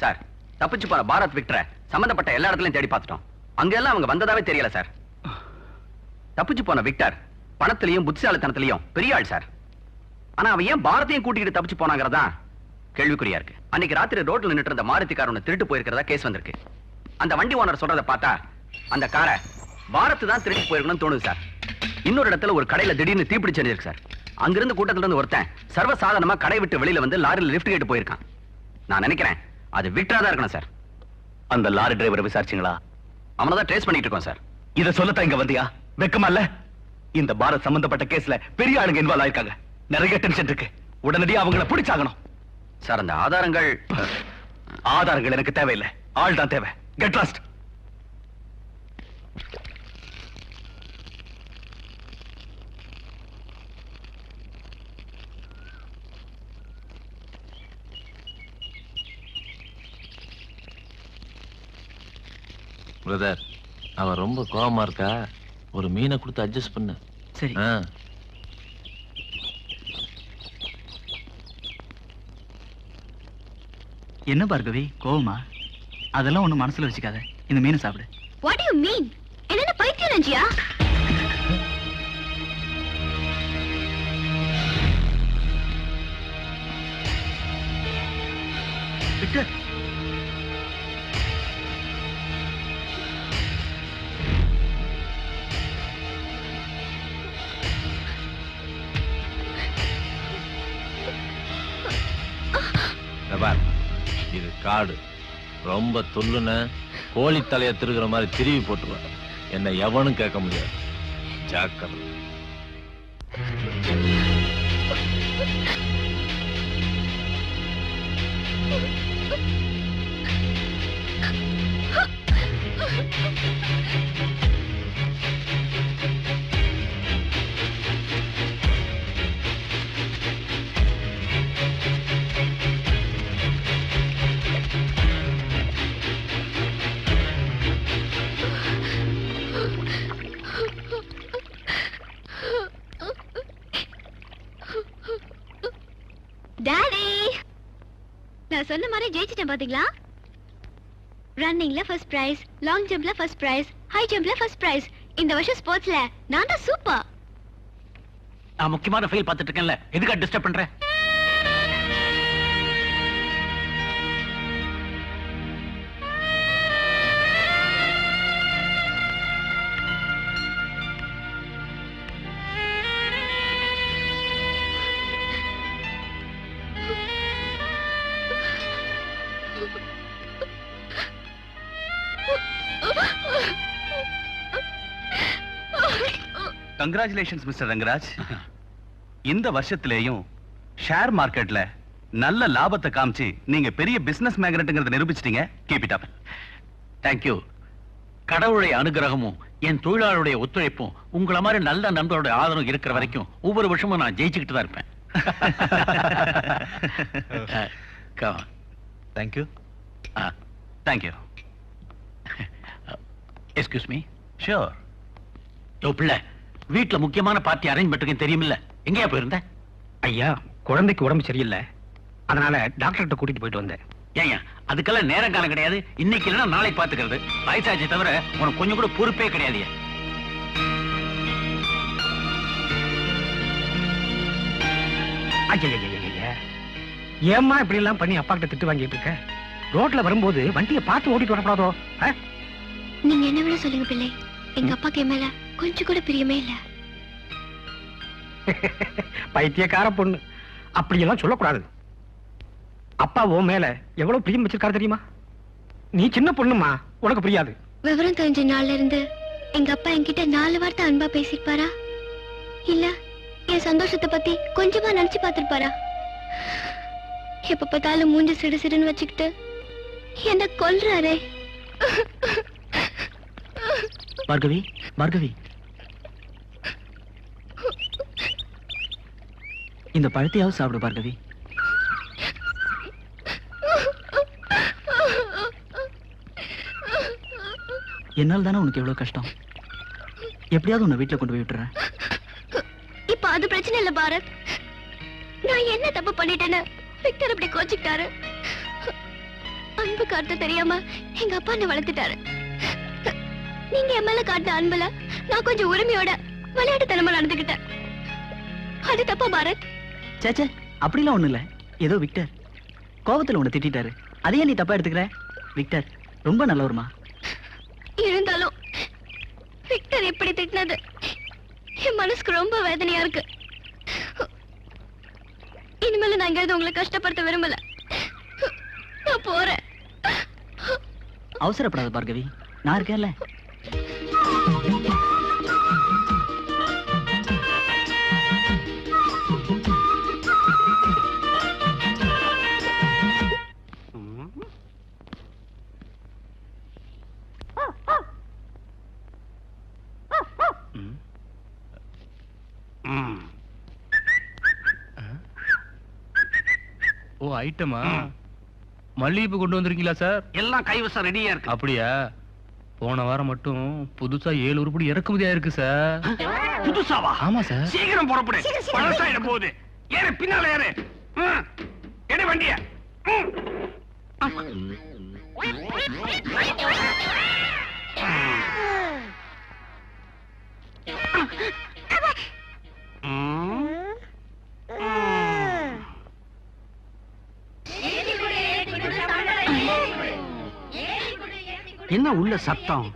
Speaker 11: சார், தப்பிச்சு போற பாரத் விக்டரை சம்பந்தப்பட்ட எல்லா இடத்துலயும் தேடி பார்த்துட்டோம். அங்கெல்லாம் அவங்க வந்ததாவே தெரியல சார். தப்பிச்சு போன விக்டர் பணத்திலையும் புத்திசாலித்தனத்திலையும் பெரிய ஆள் சார். ஆனா அவன் ஏன் பாரத்தையும் கூட்டிக்கிட்டு தப்பிச்சு போனாங்கிறதா கேள்விக்குறியா இருக்கு. அன்னைக்கு ராத்திரி ரோட்ல நின்னுட்டு இருந்த மாருதி கார் ஒன்னு திருட்டு போயிருக்கிறதா கேஸ் வந்திருக்கு. அந்த வண்டி ஓனர் சொல்றதை பார்த்தா அந்த காரை பாரத் தான் திருட்டு போயிருக்கணும்னு தோணுது சார். இன்னொரு இடத்துல ஒரு கடையில திடீர்னு தீப்பிடிச்சு இருக்கு சார். அங்கிருந்து கூட்டத்துல இருந்து ஒருத்தன் சர்வசாதாரணமா கடை விட்டு வெளியில வந்து லாரியில் லிஃப்ட் கேட்டு போயிருக்கான். நான் நினைக்கிறேன் அது விக்டரா தான் இருக்கணும் சார்.
Speaker 4: அந்த லாரி டிரைவரை விசாரிச்சீங்களா?
Speaker 11: அவனை தான் ட்ரேஸ் பண்ணிட்டு இருக்கோம் சார்.
Speaker 4: இத சொல்லத்தான் இங்க வந்தியா? வெக்கமா இல்ல? இந்த பாரத் சம்பந்தப்பட்ட கேஸ்ல பெரிய ஆளுங்க இன்வால்வ் ஆயிருக்காங்க. நிறைய டென்ஷன் இருக்கு. உடனடியா அவங்கள பிடிச்சாகணும்
Speaker 11: சார். அந்த ஆதாரங்கள்
Speaker 4: எனக்கு தேவையில்லை, ஆள் தான் தேவை. Get lost.
Speaker 5: பிரதர், அவ ரொம்ப கோவமா இருக்கா. ஒரு மீனை கொடுத்து அட்ஜஸ்ட் பண்ணு.
Speaker 2: சரி. என்ன பார்கவி, கோவமா? அதெல்லாம் ஒண்ணு மனசுல வச்சுக்காத. இந்த மீனை சாப்பிடு.
Speaker 6: What do you mean? என்ன பைத்தியம் நினைச்சியா?
Speaker 8: விக்டர்,
Speaker 5: இது காடு. ரொம்ப துள்ளுன கோழி தலைய திருகிற மாதிரி திருவி போட்டுருவேன். என்ன எவனும் கேட்க முடியாது. ஜாக்கிரதை.
Speaker 6: டாடி, நான் சொன்ன மாதிரி ஜெயிச்சிட்டேன் பாத்தீங்களா? ரன்னிங்ல ஃபர்ஸ்ட் பிரைஸ், லாங் ஜம்ப்ல ஃபர்ஸ்ட் பிரைஸ், ஹை ஜம்ப்ல ஃபர்ஸ்ட் பிரைஸ். இந்த வருஷம் ஸ்போர்ட்ஸ்ல நான் தான் சூப்பர்.
Speaker 7: நான் முக்கியமான ஃபைல் பார்த்துட்டு இருக்கேன்ல, எதுக்கா டிஸ்டர்ப் பண்ற?
Speaker 12: Congratulations mister Rangaraj. இந்த வருஷத்திலேயும் ஷேர் மார்க்கெட்ல நல்ல லாபத்தை காமிச்சு நீங்க பெரிய பிசினஸ் மேக்னட்ங்கிறத நிரூபிச்சிட்டீங்க. Keep it up.
Speaker 7: தேங்க்யூ. கடவுளுடைய அனுகிரகமும் என் தொழிலாளருடைய ஒத்துழைப்பும் உங்கள மாதிரி நல்ல நண்பருடைய ஆதரவு இருக்கிற வரைக்கும் ஒவ்வொரு வருஷமும் நான் ஜெயிச்சுக்கிட்டு தான் இருப்பேன்.
Speaker 12: Thank you. Thank you.
Speaker 7: Excuse me.
Speaker 12: Sure.
Speaker 7: யோ பிள்ளை, வீட்டுல முக்கியமான பார்ட்டி அரேஞ்ச் பண்ணிருக்கேன் தெரியுமில்ல, எங்கேயா போயிருந்த?
Speaker 8: ஐயா, குழந்தைக்கு உடம்பு சரியில்லை, அதனால டாக்டர்கிட்ட கூட்டிட்டு போயிட்டு வந்தேன்.
Speaker 7: ஏங்க, அதுக்கெல்லாம் நேரம் காலம் கிடையாது. இன்னைக்கு இல்லைன்னா நாளை பாத்துக்கிறது. வயசாச்சு தவிர உனக்கு கொஞ்சம் கூட பொறுப்பே கிடையாது.
Speaker 8: ஏம்மா இப்படி எல்லாம் பண்ணி அப்பா கிட்ட திட்டு வாங்கிட்டு இருக்க? ரோட்ல வரும்போது வண்டியை பார்த்து ஓட்டிட்டு வரக்கூடாதோ?
Speaker 6: நீங்க என்ன வேணா சொல்லுங்க பிள்ளை, எங்க அப்பாக்கு மேல கொஞ்சம் கூட பிரியமே இல்ல.
Speaker 8: பைத்தியக்கார பொண்ணு, அப்படி எல்லாம் சொல்லக்கூடாது. அப்பா உன் மேல எவ்வளவு பிரியம் வச்சிருக்காரு தெரியுமா? நீ சின்ன பொண்ணுமா, உனக்கு புரியாது.
Speaker 6: விவரம் தெரிஞ்ச நாள்ல இருந்து எங்க அப்பா என்கிட்ட 4 வார்த்தை அன்பா பேசிருப்பாரா? இல்ல என் சந்தோஷத்தை பத்தி கொஞ்சமா நினைச்சு பார்த்திருப்பாரா? எப்ப பார்த்தாலும் மூஞ்சி சிடு சிடுன்னு வச்சுக்கிட்டு என்ன கொல்றாரே.
Speaker 2: பார்கவி, பார்கவி, இந்த பழத்தையாவது சாப்பிடு பார்கவி. என்னால் தானே உனக்கு எவ்வளவு கஷ்டம். எப்படியாவது உன்னை வீட்டுல கொண்டு போய் விட்டுறேன்.
Speaker 6: இப்ப அது பிரச்சனை இல்ல பாரத். நான் என்ன தப்பு பண்ணிட்டேன்னு விக்டர் அப்படி கோச்சிக்கிட்டாரு. அன்பு காட்ட தெரியாம எங்க அப்பா என்ன வளர்த்துட்டாரு. நீங்க என் மேல காட்டின அன்புல நான் கொஞ்சம் உரிமையோட விளையாட்டுத்தனமா நடந்துக்கிட்டேன். அது தப்பா பாரத்?
Speaker 2: சேச்சே, அப்படிலாம் ஒண்ணு இல்ல. ஏதோ விக்டர் கோபத்துல உன்னை திட்டாரு, அதையே நீ தப்பா எடுத்துக்கிற? விக்டர் ரொம்ப நல்லவருமா.
Speaker 6: இருந்தாலும் விக்டர் எப்படி திட்டினது என் மனசுக்கு ரொம்ப வேதனையா இருக்கு. இனிமேல நான் எங்கேயாவது உங்களை கஷ்டப்படுத்த விரும்பல. நான் போறேன்.
Speaker 2: அவசரப்படாத பார்கவி, நான் இருக்கேன்ல.
Speaker 3: ஓ, ஐட்டமா மல்லிகைப்பூ கொண்டு வந்திருக்கீங்களா சார்?
Speaker 7: எல்லாம் கைவசம் ரெடியா இருக்கு.
Speaker 3: அப்படியா? போன வாரம் மட்டும் புதுசா 7 உருப்படி இறக்குமதியா இருக்கு சார்.
Speaker 7: புதுசாவா?
Speaker 3: ஆமா சார்.
Speaker 7: சீக்கிரம் புறப்படு. பழசாயிட போகுது. ஏறு, பின்னால ஏறு. எடு வண்டிய. என்ன உள்ள சத்தம்?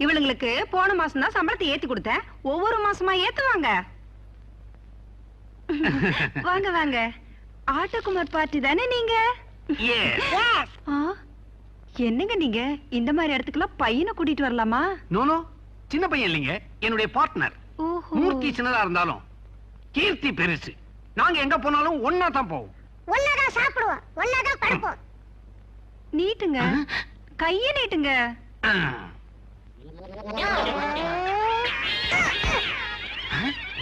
Speaker 10: இவளுங்களுக்கு போன மாசம் தான் சம்பளத்தை ஏத்தி கொடுத்தேன். ஒவ்வொரு மாசமா ஏத்துவாங்க. வாங்க வாங்க, ஆட்டோகுமார் பார்ட்டி தானே நீங்க? என்னங்க நீங்க இந்த மாதிரி இடத்துக்குலாம் பையனை கூட்டிட்டு வரலாமா?
Speaker 7: நோ, சின்ன பையன் இல்லைங்க, என்னுடைய பார்ட்னர். மூர்த்தி சின்னதா இருந்தாலும் கீர்த்தி பெருசு. நாங்க எங்க போனாலும் ஒன்னா தான் போவோம்.
Speaker 9: ஒன்னாதான் சாப்பிடுவோம், ஒன்னாதான் படுப்போம்.
Speaker 10: நீட்டுங்க, கைய நீட்டுங்க.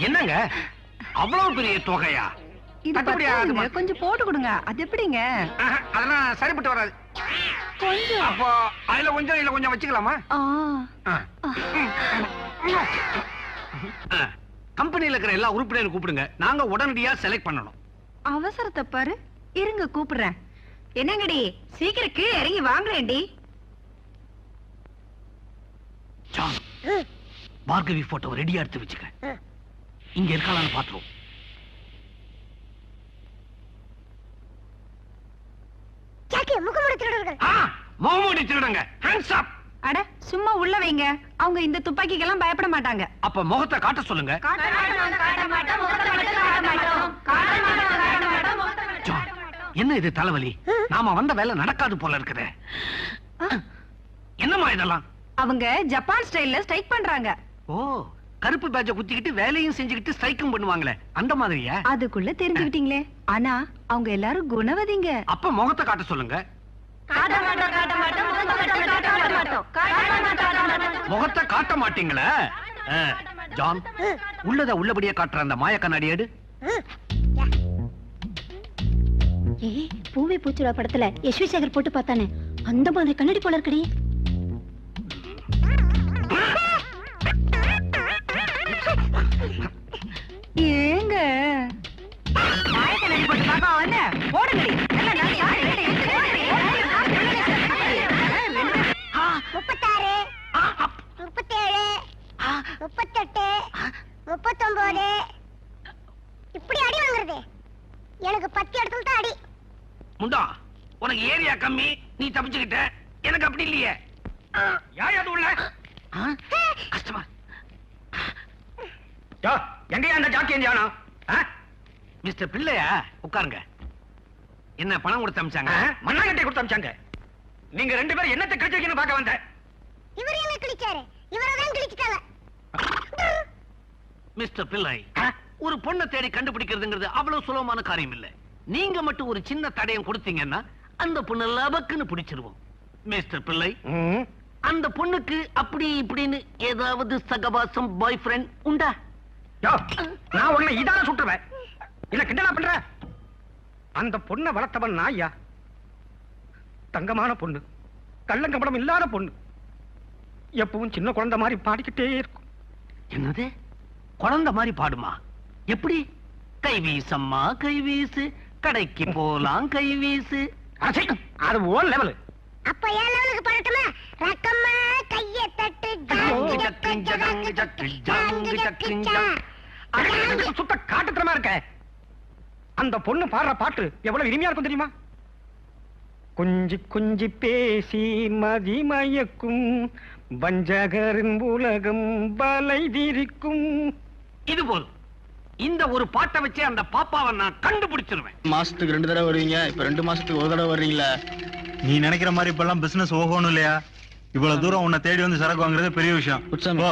Speaker 7: என்னங்க அவ்வளவு பெரிய தொகையா?
Speaker 10: கொஞ்சம் போட்டு கொடுங்க. அது எப்படிங்க?
Speaker 7: அதெல்லாம் சரிப்பட்டு வராது.
Speaker 10: கொஞ்சம்
Speaker 7: அப்போ அதுல கொஞ்சம் இதுல கொஞ்சம் வச்சுக்கலாமா? கம்பெனில இருக்கிற எல்லா உறுப்பினரும் கூப்பிடுங்க. நாங்க உடனடியா செலக்ட் பண்ணணும்.
Speaker 10: அவசரத்தை பாரு. இருங்க கூப்பிடுறேன். என்னங்கடி சீக்கிரம் கீழே இறங்கி வாங்கலேண்டி.
Speaker 8: ஜான், பார்கவி போட்டோ ரெடியா எடுத்து வச்சுக்க. இங்க இருக்கலாம்னு பாத்துருவோம்.
Speaker 9: ஜாக்கி முகமூடி திருடர்கள்.
Speaker 8: முகமூடி திருடுங்க. Hands up.
Speaker 10: அட சும்மா உள்ள வைங்க. அவங்க இந்த துப்பாக்கிக்கெல்லாம் பயப்பட மாட்டாங்க.
Speaker 8: அப்ப முகத்தை காட்ட சொல்லுங்க. ஜான், என்ன இது தலைவலி? நாம வந்த வேலை நடக்காது போல இருக்குதே. என்னமா இதெல்லாம்?
Speaker 10: அவங்க ஜப்பான் ஸ்டைல்ல ஸ்ட்ரைக் பண்றாங்க.
Speaker 8: ஓ, கருப்பு பேட்ஜ குத்திக்கிட்டு வேலையும் செஞ்சுக்கிட்டு ஸ்ட்ரைக்கும் பண்ணுவாங்களே, அந்த மாதிரியா?
Speaker 10: அதுக்குள்ள தெரிஞ்சுக்கிட்டீங்களே. ஆனா அவங்க எல்லாரும் குணவதிங்க.
Speaker 8: அப்ப முகத்தை காட்ட சொல்லுங்க. முகத்தை காட்ட மாட்டீங்களா? ஜான், உள்ளத உள்ளபடியே காட்டுற அந்த மாய கண்ணாடி எடு.
Speaker 9: ஏய், பூவே பூச்சுடா படத்துல யஷ்வி சேகர் போட்டு பார்த்தானே, அந்த மாதிரி கண்ணாடி போல இருக்குடி.
Speaker 10: ஏங்க மாய கண்ணாடி போட்டு பார்க்க வந்த போடுங்கடி.
Speaker 9: 36, 37, 38, 39 இப்படி அடி வாங்குறது. எனக்கு 10 இடத்துல தான் அடி.
Speaker 8: முண்டா, உனக்கு ஏரியா கம்மி, நீ தப்பிச்சுக்கிட்ட. எனக்கு அப்படி இல்லையே. யார் அது உள்ள? கஷ்டமா. எங்கயா அந்த ஜாக்கி எஞ்சானா? மிஸ்டர் பிள்ளையா, உட்காருங்க. என்ன பணம் கொடுத்து அமிச்சாங்க? மண்ணாங்கட்டி கொடுத்து அமிச்சாங்க. நீங்க 2 பேரும் என்னத்தை கிழிச்சிருக்கீங்கன்னு பார்க்க வந்தேன்.
Speaker 9: இவர் என்ன கிழிச்சாரு? இவரதான் கிழிச்சிட்டாங்க.
Speaker 8: மிஸ்டர் பிள்ளை, ஒரு பொண்ணை தேடி கண்டுபிடிக்கிறதுங்கிறது அவ்வளவு சுலபமான காரியம் இல்ல. நீங்க மட்டும் ஒரு சின்ன தடயம் கொடுத்தீங்கன்னா அந்த பொண்ணு லபக்குன்னு பிடிச்சிருவோம். மிஸ்டர் பிள்ளை, அந்த பொண்ணுக்கு அப்படி இப்படின்னு ஏதாவது சகவாசம் பாய் ஃப்ரெண்ட் உண்டா? நான் உன்னை இதால சுட்டுவேன். இல்ல கிண்டலா பண்ற? அந்த பொண்ணை வளர்த்தவன் நாயா? தங்கமான பொண்ணு, கள்ளங்கபடம் இல்லாத பொண்ணு, எப்பவும் சின்ன குழந்தை மாதிரி பாடிக்கிட்டே இருக்கும். என்னது? குழந்தை மாதிரி பாடுமா? எப்படி? கை வீசம்மா கை வீசு, கடைக்கு போலாம் கை வீசு. அது ஓன் லெவல்.
Speaker 9: அப்ப ஏன் லெவலுக்கு பாடட்டுமா? ரக்கம்மா கையை தட்டு, ஜாங்கு ஜக்கு ஜாங்கு ஜக்கு ஜாங்கு ஜக்கு ஜாங்கு.
Speaker 8: சுத்த காட்டுத்தனமா இருக்க. அந்த பொண்ணு பாடுற பாட்டு எவ்வளவு இனிமையா இருக்கும் தெரியுமா? கொஞ்சி கொஞ்சி பேசி மதிமயக்கும் வஞ்சகரின் உலகம் வலை விரிக்கும். இது போதும். இந்த ஒரு பாட்டை வச்சு அந்த பாப்பாவை நான் கண்டுபிடிச்சிருவேன்.
Speaker 1: மாசத்துக்கு 2 தடவை வருவீங்க, இப்ப 2 மாசத்துக்கு 1 தடவை வர்றீங்களா?
Speaker 3: நீ நினைக்கிற மாதிரி இப்பெல்லாம் பிசினஸ் ஓகணும் இல்லையா? இவ்வளவு தூரம் உன்னை தேடி வந்து சரக்கு வாங்குறது பெரிய விஷயம். போ.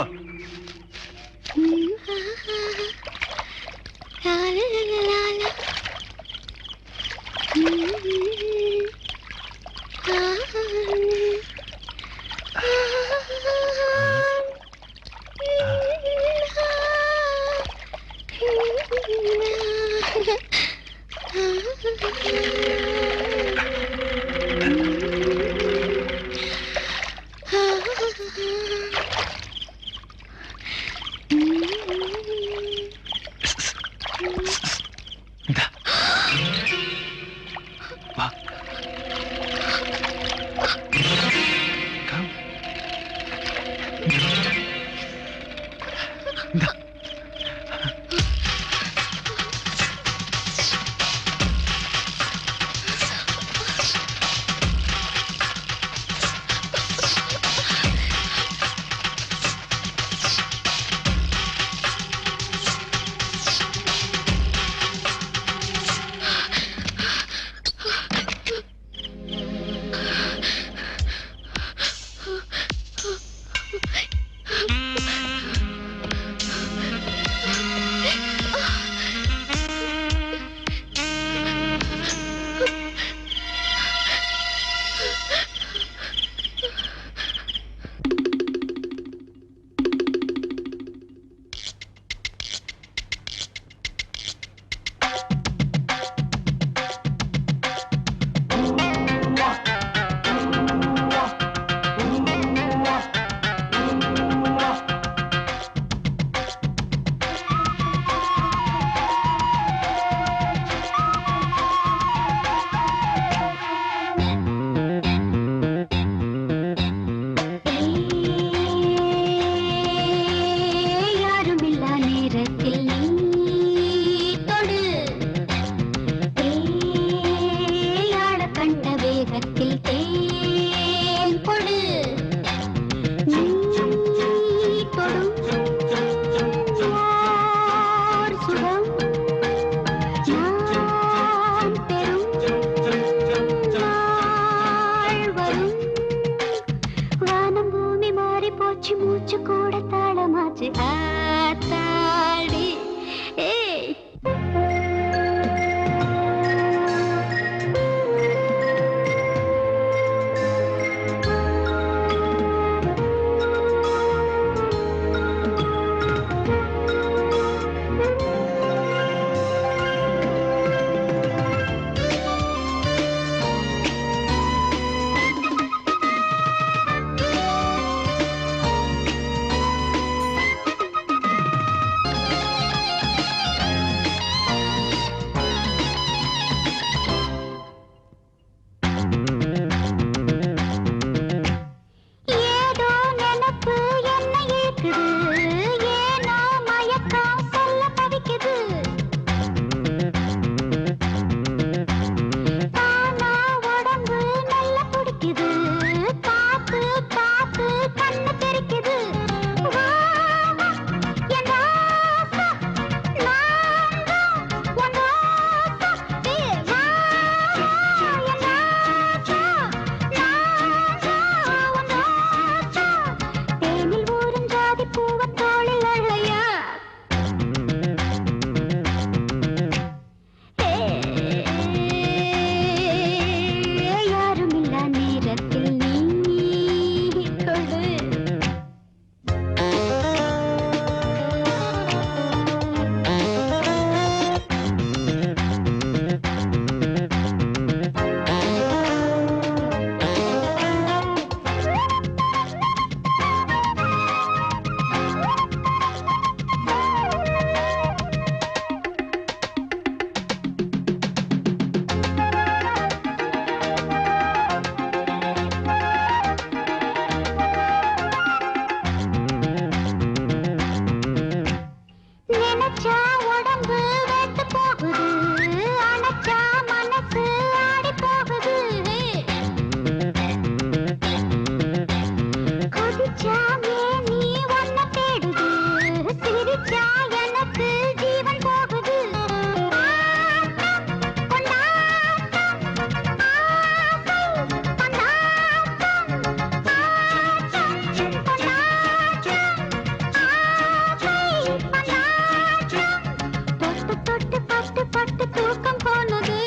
Speaker 6: பட்டு பட்டு தூக்கம் போனது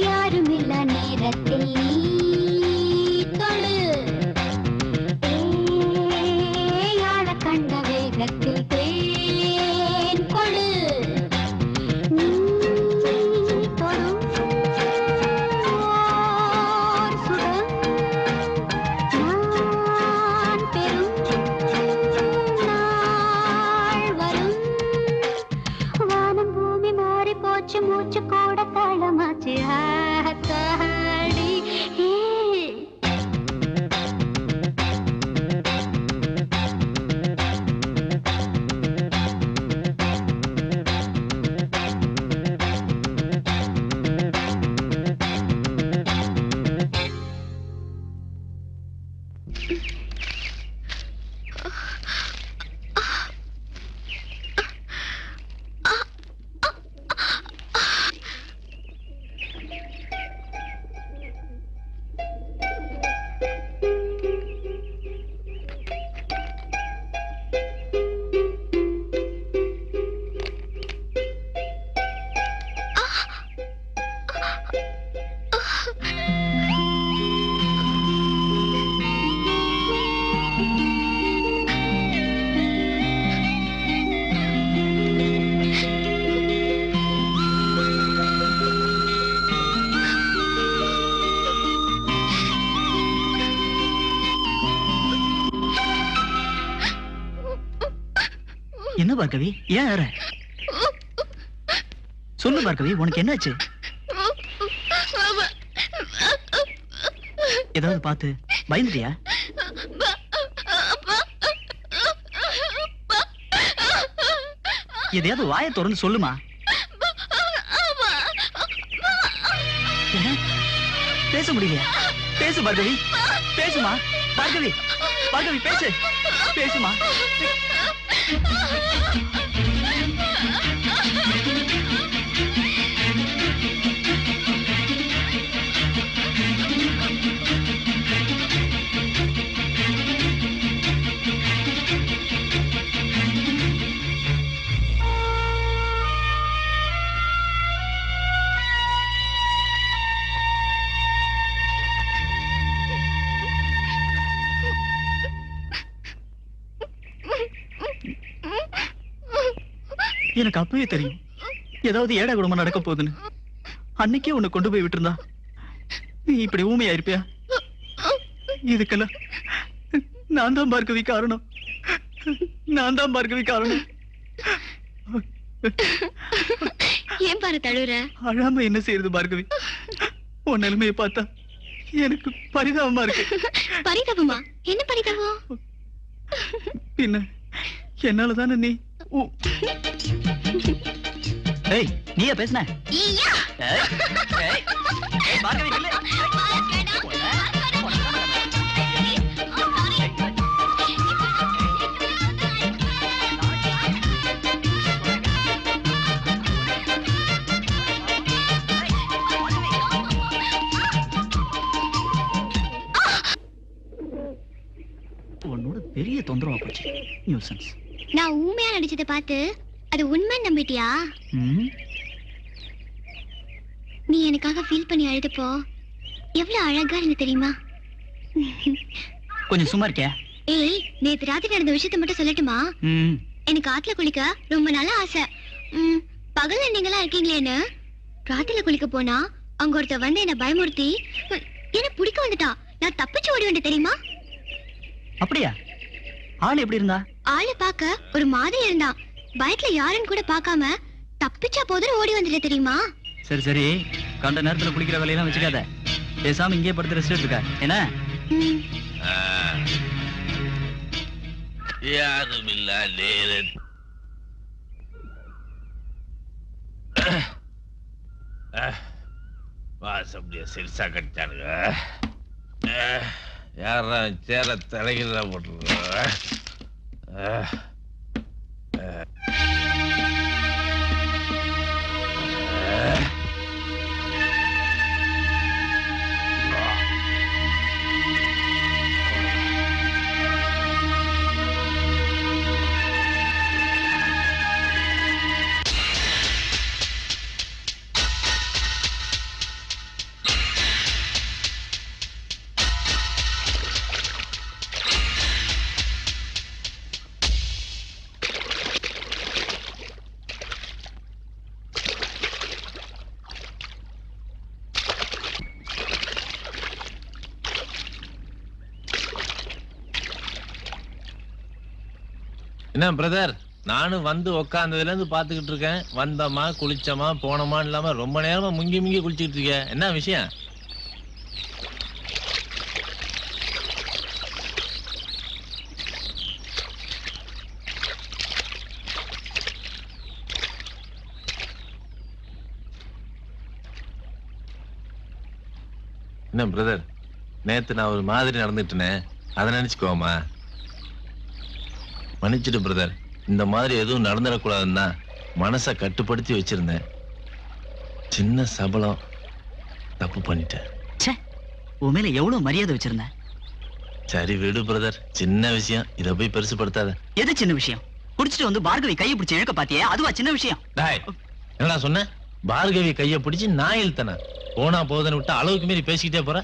Speaker 6: யாரும் இல்ல நேரத்தில் தொழு யாழ கண்ட வேகத்தில் தேன் கொடு தொடும் சுகம் நான் பெரும் நாள் வரும் வானம் பூமி மாறி போச்சு மூச்சு கூட தாளமாச்சு ஆத்தாடி
Speaker 2: என்ன பார்கவி, ஏன் அற? சொல்லு பார்கவி, உனக்கு என்னாச்சு? ஏதாவது பார்த்து பயந்துட்டியா? எதையாவது வாயை திறந்து சொல்லுமா. என்ன பேச முடியலையா? பேசு பார்கவி, பேசுமா. பார்கவி, பார்கவி பேசு, பேசுமா. எனக்கு அப்பவே தெரியும் ஏதாவது ஏடா குடும்பம் நடக்க போகுதுன்னு. அன்னைக்கே உன்னை கொண்டு போய் விட்டுருந்தா நீ இப்படி ஊமையா இருப்பியா? இதுக்கெல்லாம் நான் தான் பார்கவி காரணம், நான் தான் பார்கவி காரணம்.
Speaker 6: ஏன் பாரு தழுற?
Speaker 2: அழாம என்ன செய்யறது பார்கவி? உன் நிலைமையை பார்த்தா எனக்கு பரிதாபமா இருக்கு.
Speaker 6: பரிதாபமா? என்ன பரிதாபம்?
Speaker 2: பின்ன என்னாலதானே நீ ஏய் நீயா பேசுன? உன்னோட பெரிய தொந்தரவா போச்சு. நியூசன்ஸ்.
Speaker 6: நான் ஊமையா நடிச்சதை பார்த்து அது உண்மை நம்பிட்டியா? நீ எனக்காக ஃபீல் பண்ணி அழுதப்போ எவ்வளவு அழகா இருந்து தெரியுமா?
Speaker 2: கொஞ்சம் சும்மா இருக்கியா?
Speaker 6: ஏய், நேத்து ராத்திரி நடந்த விஷயத்தை மட்டும் சொல்லட்டுமா? எனக்கு ஆத்துல குளிக்க ரொம்ப நாளா ஆசை. பகல்ல நீங்களா இருக்கீங்களேன்னு ராத்திரில குளிக்க போனா அங்க ஒருத்த வந்து என்ன பயமுறுத்தி என்ன பிடிக்க வந்துட்டான். நான் தப்பிச்சு ஓடி வந்து தெரியுமா?
Speaker 2: அப்படியா? ஆள் எப்படி இருந்தா?
Speaker 6: ஆளை பார்க்க ஒரு மாதிரி இருந்தான். பயத்துல யாருன்னு கூட பார்க்காம தப்பிச்சா போதும் ஓடி வந்துட்ட தெரியுமா?
Speaker 2: சரி சரி, கண்ட நேரத்துல குளிக்கிற வேலையெல்லாம் வச்சுக்காத. பேசாம இங்கே படுத்து ரெஸ்ட் எடுத்துக்க. என்ன?
Speaker 5: யாரும் இல்ல நேரன். வாசப்படிய சிறுசா கட்டானுங்க. யாரா சேர தலைகிறதா போட்டுருக்க. என்ன பிரதர், நானும் வந்து உக்காந்ததுல இருந்து பாத்துக்கிட்டு இருக்கேன். வந்தோமா குளிச்சோமா போனோமா இல்லாம ரொம்ப நேரமா முங்கி முங்கி குளிச்சுக்கிட்டு இருக்கேன். என்ன விஷயம்? என்ன பிரதர், நேத்து நான் ஒரு மாதிரி நடந்துட்டேனே, அதை நினைச்சுக்கோமா? மன்னிச்சிட்டு பிரதர், இந்த மாதிரி எதுவும் நடந்துடக்கூடாதுன்னா மனசை கட்டுப்படுத்தி வச்சிருந்தேன். சின்ன சபலம், தப்பு பண்ணிட்டேன்.
Speaker 2: உன் மேல எவ்வளவு மரியாதை வச்சிருந்தேன்.
Speaker 5: சரி விடு பிரதர், சின்ன விஷயம், இதை போய் பெருசுப்படுத்தாத.
Speaker 2: எது சின்ன விஷயம்? குடிச்சிட்டு வந்து பார்கவி கையை பிடிச்சி இழுக்க பாத்தியே, அதுவா சின்ன விஷயம்?
Speaker 5: என்னடா சொன்ன? பார்கவி கையை பிடிச்சு நான் இழுத்தன? போனா போதுன்னு விட்டு அளவுக்கு மீறி பேசிக்கிட்டே போற.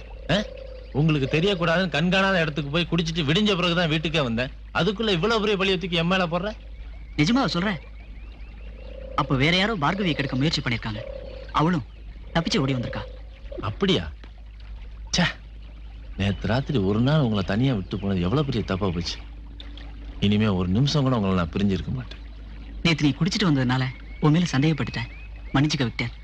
Speaker 5: உங்களுக்கு தெரியக்கூடாதுன்னு கண்காணாத இடத்துக்கு போய் குடிச்சிட்டு விடிஞ்ச பிறகுதான் வீட்டுக்கே வந்தேன். அதுக்குள்ள இவ்வளவு பெரிய பழிய தூக்கி என் மேல போடுற?
Speaker 2: நிஜமா சொல்றேன். அப்ப வேற யாரோ பார்கவியை கெடுக்க முயற்சி பண்ணிருக்காங்க. அவளும் தப்பிச்சு ஓடி வந்திருக்கா.
Speaker 5: அப்படியா? நேத்து ராத்திரி ஒரு நாள் உங்களை தனியா விட்டு போனது எவ்வளவு பெரிய தப்பா போச்சு. இனிமே ஒரு நிமிஷம் கூட உங்களை நான் பிரிஞ்சு இருக்க மாட்டேன்.
Speaker 2: நேத்து நீ குடிச்சிட்டு வந்ததுனால உன் மேல சந்தேகப்பட்டுட்டேன். மன்னிச்சுக்க விக்டர்.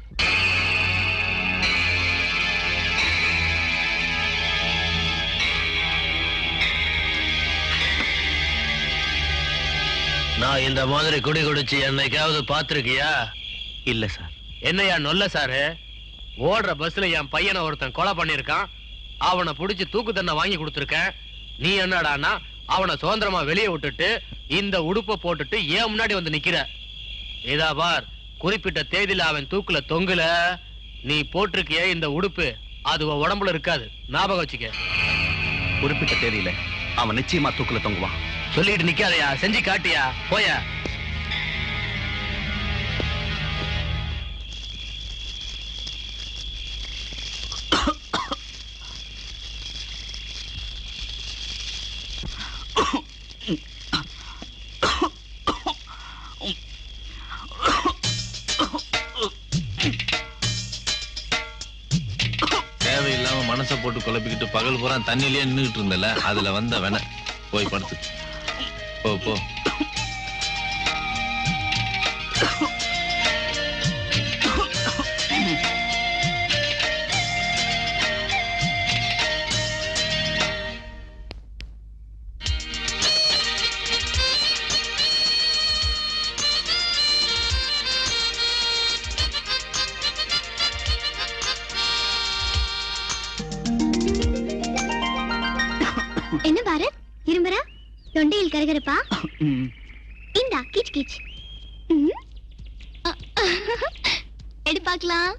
Speaker 13: நான் இந்த மாதிரி குடி குடிச்சு என்னைக்காவது பாத்திருக்கியா?
Speaker 12: இல்ல சார்.
Speaker 13: என்னையா நொல்ல சாரு? ஓடுற பஸ்ல என் பையனை ஒருத்தன் கொலை பண்ணிருக்கான். அவனை புடிச்சு தூக்கு தண்டனை வாங்கி கொடுத்துருக்கேன். நீ என்னடானா அவனை சுதந்திரமா வெளியே விட்டுட்டு இந்த உடுப்பை போட்டுட்டு ஏன் முன்னாடி வந்து நிக்கிற? இதா பார், குறிப்பிட்ட தேதியில அவன் தூக்குல தொங்குல, நீ போட்டிருக்கிய இந்த உடுப்பு அது உடம்புல இருக்காது. ஞாபகம் வச்சுக்க.
Speaker 12: குறிப்பிட்ட தேதியில அவன் நிச்சயமா தூக்குல தொங்குவான்.
Speaker 13: சொல்லிட்டு நிக்காதயா, செஞ்சு காட்டியா, போய.
Speaker 5: தேவையில்லாம மனசை போட்டு குழப்பிக்கிட்டு பகல் பூரா தண்ணிலேயே நின்றுட்டு இருந்தல, அதுல வந்த வேண போய் படுத்து போ போ.
Speaker 6: என்ன பாரத், இரும்பரா? தொண்டையில் கரகரப்பா? இந்தா கீச் கீச். எடு பார்க்கலாம்.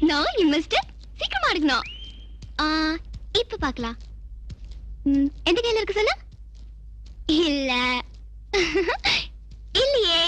Speaker 6: நான் இன்வெஸ்டர், சீக்கிரமா எடுக்கணும். இப்ப பார்க்கலாம். எந்த கையில இருக்கு சொல்லு? இல்ல இல்லையே.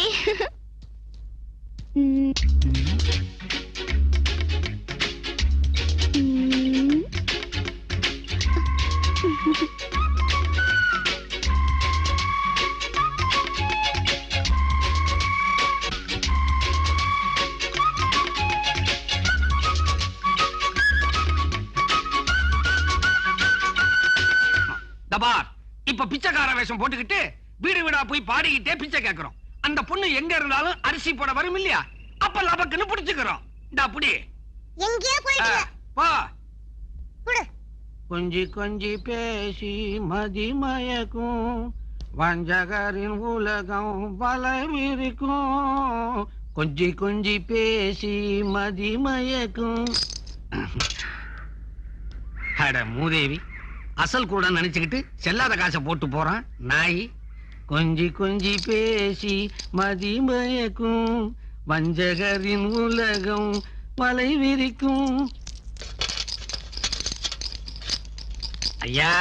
Speaker 8: தபார், இப்ப பிச்சைக்கார வேஷம் போட்டுக்கிட்டு வீடு வீடா போய் பாடிக்கிட்டே பிச்சை கேட்கிறோம். அந்த பொண்ணு எங்க இருந்தாலும் அரிசி போட வரும் இல்லையா? அப்ப லபக்குன்னு புடிச்சுக்கிறோம். இந்த அப்படி
Speaker 9: எங்கேயோ போயிட்டு
Speaker 8: போ.
Speaker 9: குடு.
Speaker 8: கொஞ்சி கொஞ்சி பேசி மதிமயக்கும் வஞ்சகரின் உலகம் வளமிருக்கும். கொஞ்சி கொஞ்சி பேசி மதிமயக்கும். அட மூதேவி, அசல் கூட நினைச்சுக்கிட்டு செல்லாத காசை போட்டு போறான் நாய். கொஞ்சி கொஞ்சி பேசி மதிமயக்கும் வஞ்சகரின் உலகம் வலை விரிக்கும். ஐயா,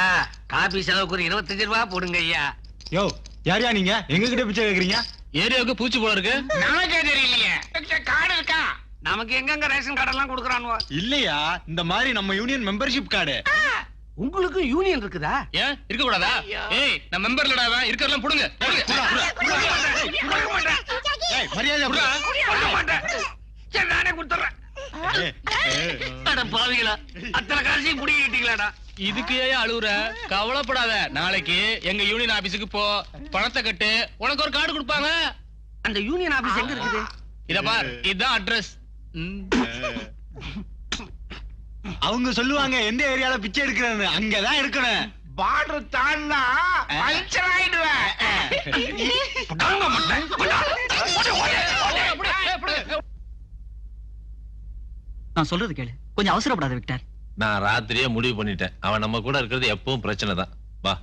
Speaker 8: காபி செலவுக்கு ஒரு 25 ரூபாய் போடுங்க ஐயா.
Speaker 1: யோ, யாரையா நீங்க எங்க கிட்ட பிச்சை கேக்குறீங்க?
Speaker 13: ஏரியாவுக்கு பூச்சி போல இருக்கு.
Speaker 8: நமக்கே தெரியலையே. கார்டு இருக்கா? நமக்கு எங்கெங்க ரேஷன் கார்டு எல்லாம் கொடுக்கறானோ?
Speaker 1: இல்லையா, இந்த மாதிரி நம்ம யூனியன் மெம்பர்ஷிப் கார்டு.
Speaker 8: உங்களுக்கு யூனியன் இருக்குதா?
Speaker 13: ஏன் இருக்க கூடாதா? ஏய், நான் மெம்பர் இல்லடா, இருக்கறதெல்லாம் புடுங்க.
Speaker 1: ஏய், மரியாதை புடா.
Speaker 8: சரி, நானே கொடுத்துறேன். அட பாவிகளா, அத்தனை காசையும் புடிங்கிட்டீங்களாடா.
Speaker 13: இதுக்கு ஏன் அழுகுற? கவலைப்படாத, நாளைக்கு எங்க யூனியன் ஆபீஸுக்கு போ, பணத்தை கட்டு, உனக்கு ஒரு கார்டு கொடுப்பாங்க.
Speaker 8: அந்த யூனியன் ஆபீஸ் எங்க இருக்குது?
Speaker 13: இத பார், இதுதான் அட்ரஸ்.
Speaker 3: அவங்க சொல்லுவாங்க எந்த ஏரியால பிச்சை எடுக்கிறேன்னு, அங்கதான் இருக்கணும்.
Speaker 14: பார்டர் தாண்டா பஞ்சர் ஆயிடுவேன்.
Speaker 2: நான் சொல்றது கேளு, கொஞ்சம் அவசரப்படாத விக்டர்.
Speaker 5: நான் ராத்திரியே முடிவு பண்ணிட்டேன், அவன் நம்ம கூட இருக்கிறது எப்பவும் பிரச்சனை தான். வா.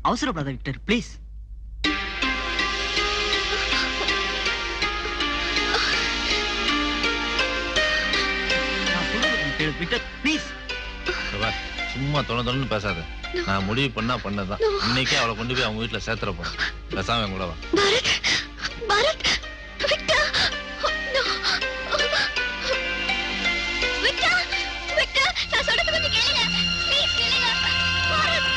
Speaker 2: அவசரப்படாத விக்டர், ப்ளீஸ். Victor please.
Speaker 5: சும்மா தொணு பேசாத. நான் முடிவு பண்ணா பண்ணதான். இன்னைக்கே அவளை கொண்டு போய் அவங்க வீட்டுல சேர்த்துற போறேன். பேசாம கூட வா.
Speaker 6: பாரத், விக்டர், விக்டர், விக்டர், நான் சொல்றது கொஞ்சம் கேளுங்க. ப்ளீஸ் கேளுங்க. பாரத்.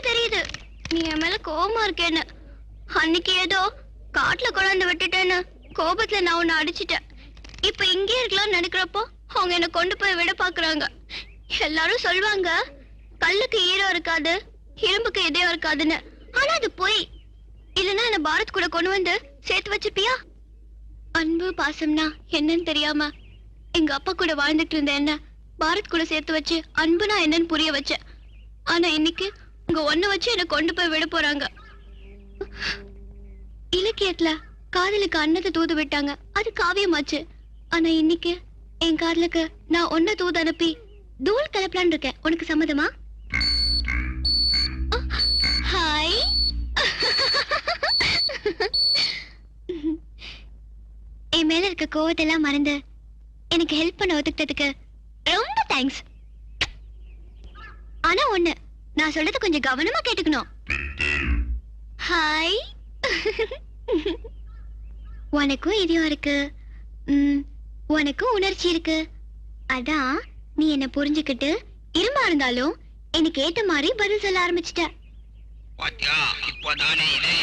Speaker 6: தெரியுது நீ என் மேல கோவமா இருக்கேன்னு. அன்னைக்கு ஏதோ காட்டுல கொண்டாந்து விட்டுட்டேன்னு கோபத்துல நான் உன்னை அடிச்சிட்டேன். இப்ப இங்கே இருக்கலாம்னு நினைக்கிறப்போ அவங்க என்ன கொண்டு போய் விட பாக்குறாங்க. எல்லாரும் சொல்லுவாங்க கல்லுக்கு ஈரம் இருக்காது, இரும்புக்கு இதயம் இருக்காதுன்னு. ஆனா அது போய். இல்லன்னா என்ன பாரத் கூட கொண்டு வந்து சேர்த்து வச்சுப்பியா? அன்பு பாசம்னா என்னன்னு தெரியாம எங்க அப்பா கூட வாழ்ந்துட்டு இருந்த என்ன பாரத் கூட சேர்த்து வச்சு அன்புனா என்னன்னு புரிய வச்சேன். ஆனா இன்னைக்கு உங்க ஒண்ணு வச்சு என்ன கொண்டு போய் விட போறாங்க. இலக்கியத்துல காதலுக்கு அன்னத்தை தூது விட்டாங்க, அது காவியமாச்சு. ஆனா இன்னைக்கு என் காதலுக்கு நான் ஒன்ன தூது அனுப்பி தூள் கலப்பலான்னு இருக்கேன். உனக்கு சம்மதமா? ஹாய். என் மேல இருக்க கோவத்தெல்லாம் மறந்து எனக்கு ஹெல்ப் பண்ண ஒத்துக்கிட்டதுக்கு ரொம்ப தேங்க்ஸ். ஆனா ஒண்ணு, நான் சொல்றது கொஞ்சம் கவனமா கேட்டுக்கணும். ஹாய். உனக்கும் இதயம் இருக்கு, உனக்கும் உணர்ச்சி இருக்கு. அதான் நீ என்ன புரிஞ்சுக்கிட்டு இருமா இருந்தாலும் எனக்கு ஏத்த மாதிரி பதில் சொல்ல ஆரம்பிச்சிட்ட.
Speaker 14: பாத்தியா, இப்பதானே இதே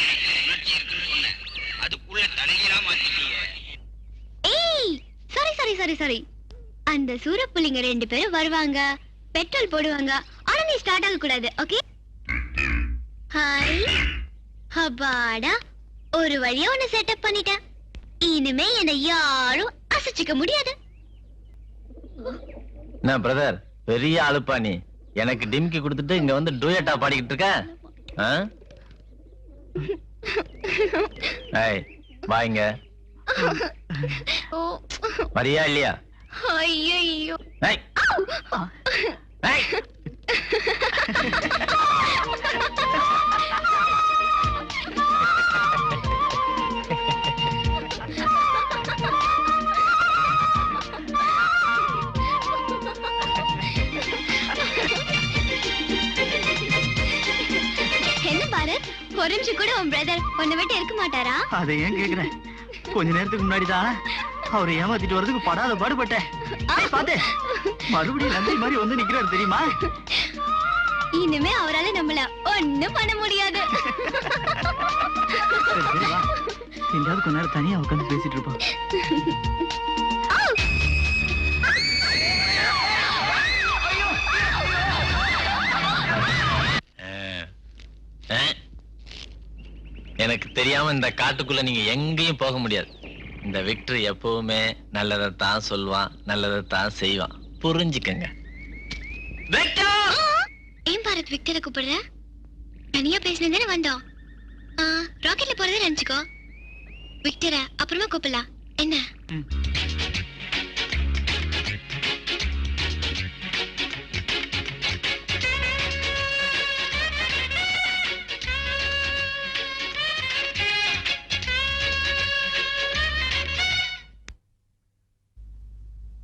Speaker 14: உணர்ச்சி இருக்குன்னு சொன்னேன், அதுக்குள்ள தலைகீழா மாத்திட்டீங்க.
Speaker 6: ஏய், சாரி சாரி சாரி சாரி. அந்த சூரப்புலிங்க 2 பேரும் வருவாங்க, பெட்ரோல் போடுவாங்க. ஆனா நீ ஸ்டார்ட் ஆக கூடாது, ஓகே? ஹாய். அப்பாடா, ஒரு வழியா உன்னை செட்டப் பண்ணிட்டேன். இனிமே என்னை யாரும் அசைச்சிக்க முடியாது.
Speaker 5: என்ன பிரதர், பெரிய ஆளுப்பா நீ. எனக்கு டிம்கி கொடுத்துட்டு இங்க வந்து டூயட்டா பாடிக்கிட்டு இருக்க. ஏய், வாங்க. வரியா இல்லையா?
Speaker 6: ஐயோ.
Speaker 5: ஏய். ஏய்.
Speaker 6: என்ன பாரத், ஒரு நிமிஷம் கூட உன் பிரதர் உன்னை விட்டு இருக்க மாட்டாரா?
Speaker 2: அதை ஏன் கேக்குறேன்? கொஞ்ச நேரத்துக்கு முன்னாடி தான் அவரை ஏமாத்திட்டு வரதுக்கு படாத பாடுபட்டேன். பாத்து மறுபடியும் நந்தி மாதிரி வந்து நிக்கிறாரு தெரியுமா?
Speaker 6: இனிமே அவரால நம்மள ஒண்ணும் பண்ண முடியாது.
Speaker 2: எங்காவது கொஞ்ச நேரம் தனியா உட்காந்து பேசிட்டு இருப்போம்.
Speaker 5: எனக்கு தெரியாம இந்த காட்டுக்குள்ள நீங்க எங்கேயும் போக முடியாது. இந்த விக்டர் எப்பவுமே நல்லதைத்தான் சொல்வான், நல்லதைத்தான் செய்வான். புரிஞ்சுக்கங்க.
Speaker 6: ஏன் பாரத் விக்டரை கூப்பிடுற? தனியா பேசினே வந்தோம். ராக்கெட்ல போறதே நினைச்சுக்கோ. விக்டரை அப்புறமா கூப்பிடலாம் என்ன?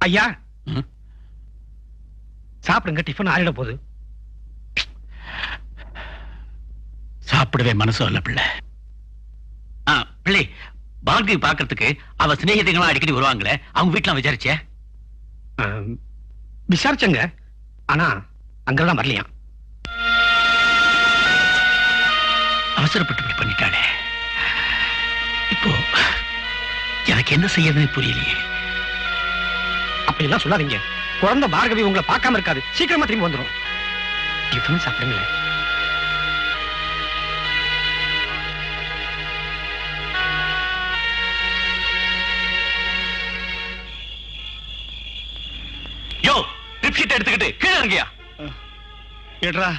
Speaker 8: ஐயா சாப்பிடுங்க, டிஃபன் ஆறிட போகுது.
Speaker 7: சாப்பிடவே மனசு இல்ல பிள்ளை. பிள்ளை, பார்கவி பாக்குறதுக்கு அவ சிநேகிதங்களா அடிக்கடி வருவாங்களே, அவங்க வீட்டுல விசாரிச்சே?
Speaker 8: விசாரிச்சங்க, ஆனா அங்கெல்லாம் வரலையா.
Speaker 7: அவசரப்பட்டு இப்படி பண்ணிட்டாளே. இப்போ எனக்கு என்ன செய்யறதுன்னு புரியலையே.
Speaker 8: அப்படி எல்லாம் சொல்லாதீங்க. குழந்தை பார்கவி உங்களை பார்க்காம இருக்காது, சீக்கிரமா திரும்பி வந்துடும். டிஃபன் சாப்பிடுங்களேன்.
Speaker 12: யோ, ட்ரிப் ஷீட் எடுத்துக்கிட்டு கீழே இறங்கியா.
Speaker 4: ஏட்ரா,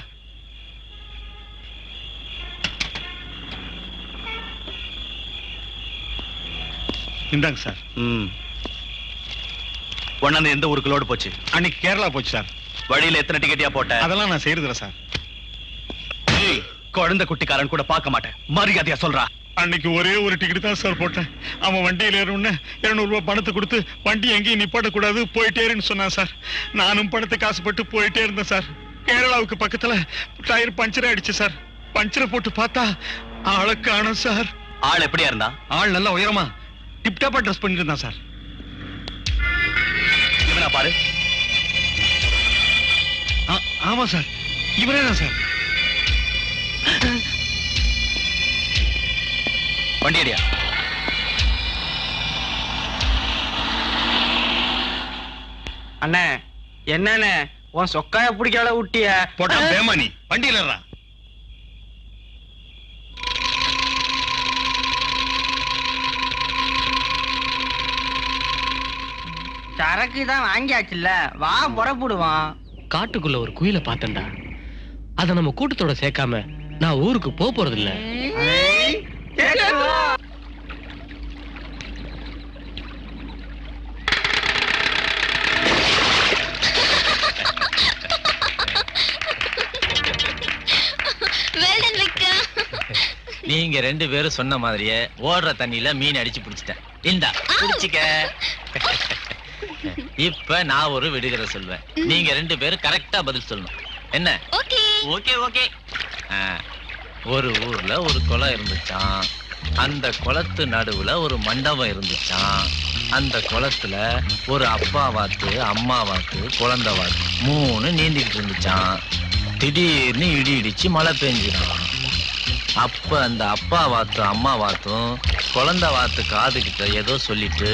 Speaker 4: இந்தாங்க சார்.
Speaker 12: ஒன்னாந்து எந்த ஊருக்கு லோடு போச்சு?
Speaker 4: அன்னைக்கு கேரளா போச்சு சார்.
Speaker 12: வழியில எத்தனை டிக்கெட்டியா போட்ட?
Speaker 4: அதெல்லாம் நான் செய்யறதில்ல சார்.
Speaker 12: குழந்தை குட்டிக்காரன் கூட பார்க்க மாட்டேன், மரியாதையா சொல்றா.
Speaker 4: அன்னைக்கு ஒரே ஒரு டிக்கெட் தான் சார் போட்டேன். அவன் வண்டியில ஏறணும்னு 200 ரூபாய் பணத்தை கொடுத்து வண்டி எங்கேயும் நிப்பாட்டக்கூடாது, போயிட்டேருன்னு சொன்னான் சார். நானும் பணத்தை காசுப்பட்டு போயிட்டே இருந்தேன் சார். கேரளாவுக்கு பக்கத்துல டயர் பஞ்சர் ஆயிடுச்சு சார். பஞ்சரை போட்டு பார்த்தா ஆளை காணோம் சார்.
Speaker 12: ஆள் எப்படியா இருந்தா?
Speaker 4: ஆள் நல்லா உயரமா டிப்டாப்பா ட்ரெஸ் பண்ணிட்டு இருந்தான் சார்.
Speaker 12: இவனா பாரு.
Speaker 4: ஆமா சார், இவரே தான் சார்.
Speaker 12: வண்டி அடியா.
Speaker 1: அண்ணே, என்னண்ணே உன் சொக்காய பிடிக்காத ஊட்டிய
Speaker 4: போட்டா பேமானி வண்டியில ஏறா.
Speaker 1: சரக்கு தான் வாங்கியாச்சுல்ல, வா புறப்படுவான்.
Speaker 13: காட்டுக்குள்ள ஒரு குயில பார்த்தேன்டா. அத நம்ம கூட்டத்தோட சேர்க்காம நான் ஊருக்கு போறது இல்ல. நீங்க 2 பேரும் சொன்ன மாதிரியே ஓடுற தண்ணியில மீன் அடிச்சு பிடிச்சிட்டேன். இந்தா பிடிச்சிக்க. இப்ப நான் ஒரு விடுகதை சொல்வேன், நீங்க 2 பேரும் கரெக்டா பதில் சொல்லணும். என்ன?
Speaker 6: Okay
Speaker 13: okay okay. ஒரு ஊர்ல ஒரு குளம் இருந்துச்சாம். அந்த குளத்து நடுவுல ஒரு மண்டபம் இருந்துச்சாம். அந்த குளத்துல ஒரு அப்பா வாத்து, அம்மா வாத்து, குழந்தை வாத்து 3 நீந்திக்கிட்டு இருந்துச்சாம். திடீர்னு இடி இடிச்சு மழை பெஞ்சிடும். அப்ப அந்த அப்பா வாத்தும் அம்மா வாத்தும் குழந்தை வாத்து காது கிட்ட ஏதோ சொல்லிட்டு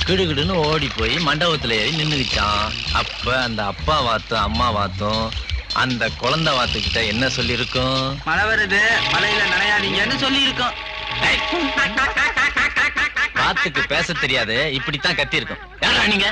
Speaker 13: கிடுகிடுன்னு ஓடி போய் மண்டபத்துல ஏறி நின்னுக்கிச்சான். அப்ப அந்த அப்பா வாத்தும் அம்மா வாத்தும் அந்த குழந்தை வாத்து கிட்ட என்ன சொல்லி இருக்கும்?
Speaker 1: மழை வருது, மழையில நனையாதீங்கன்னு சொல்லி இருக்கோம்.
Speaker 13: வாத்துக்கு பேச தெரியாது, இப்படித்தான் கத்தி இருக்கும். யாரா நீங்க?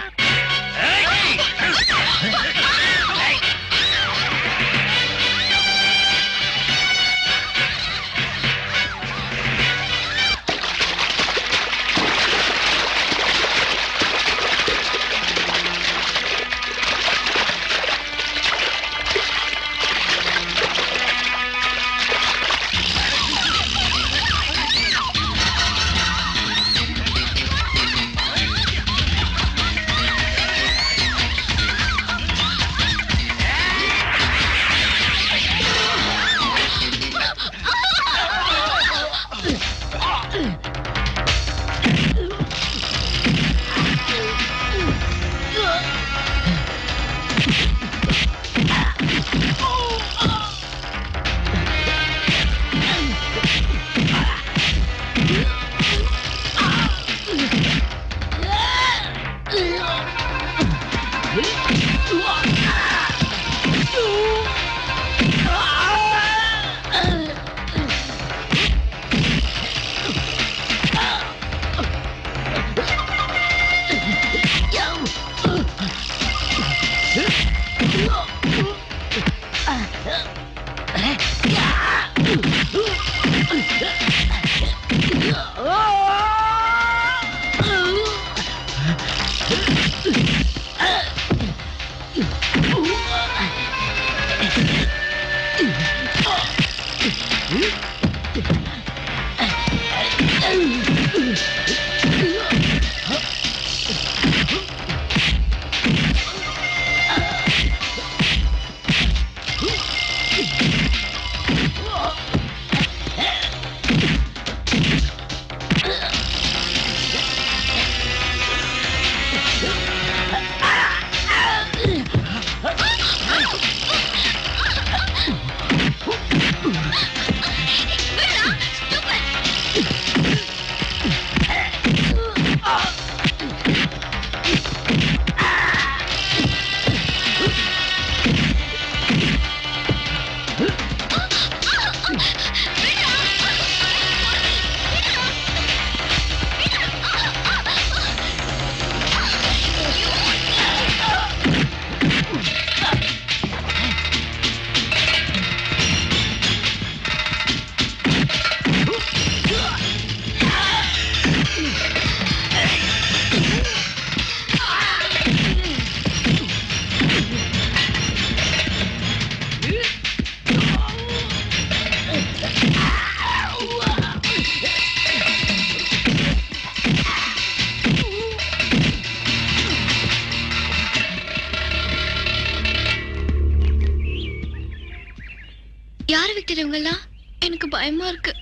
Speaker 6: செய்யறவங்க எல்லாம் எனக்கு பயமா இருக்கு.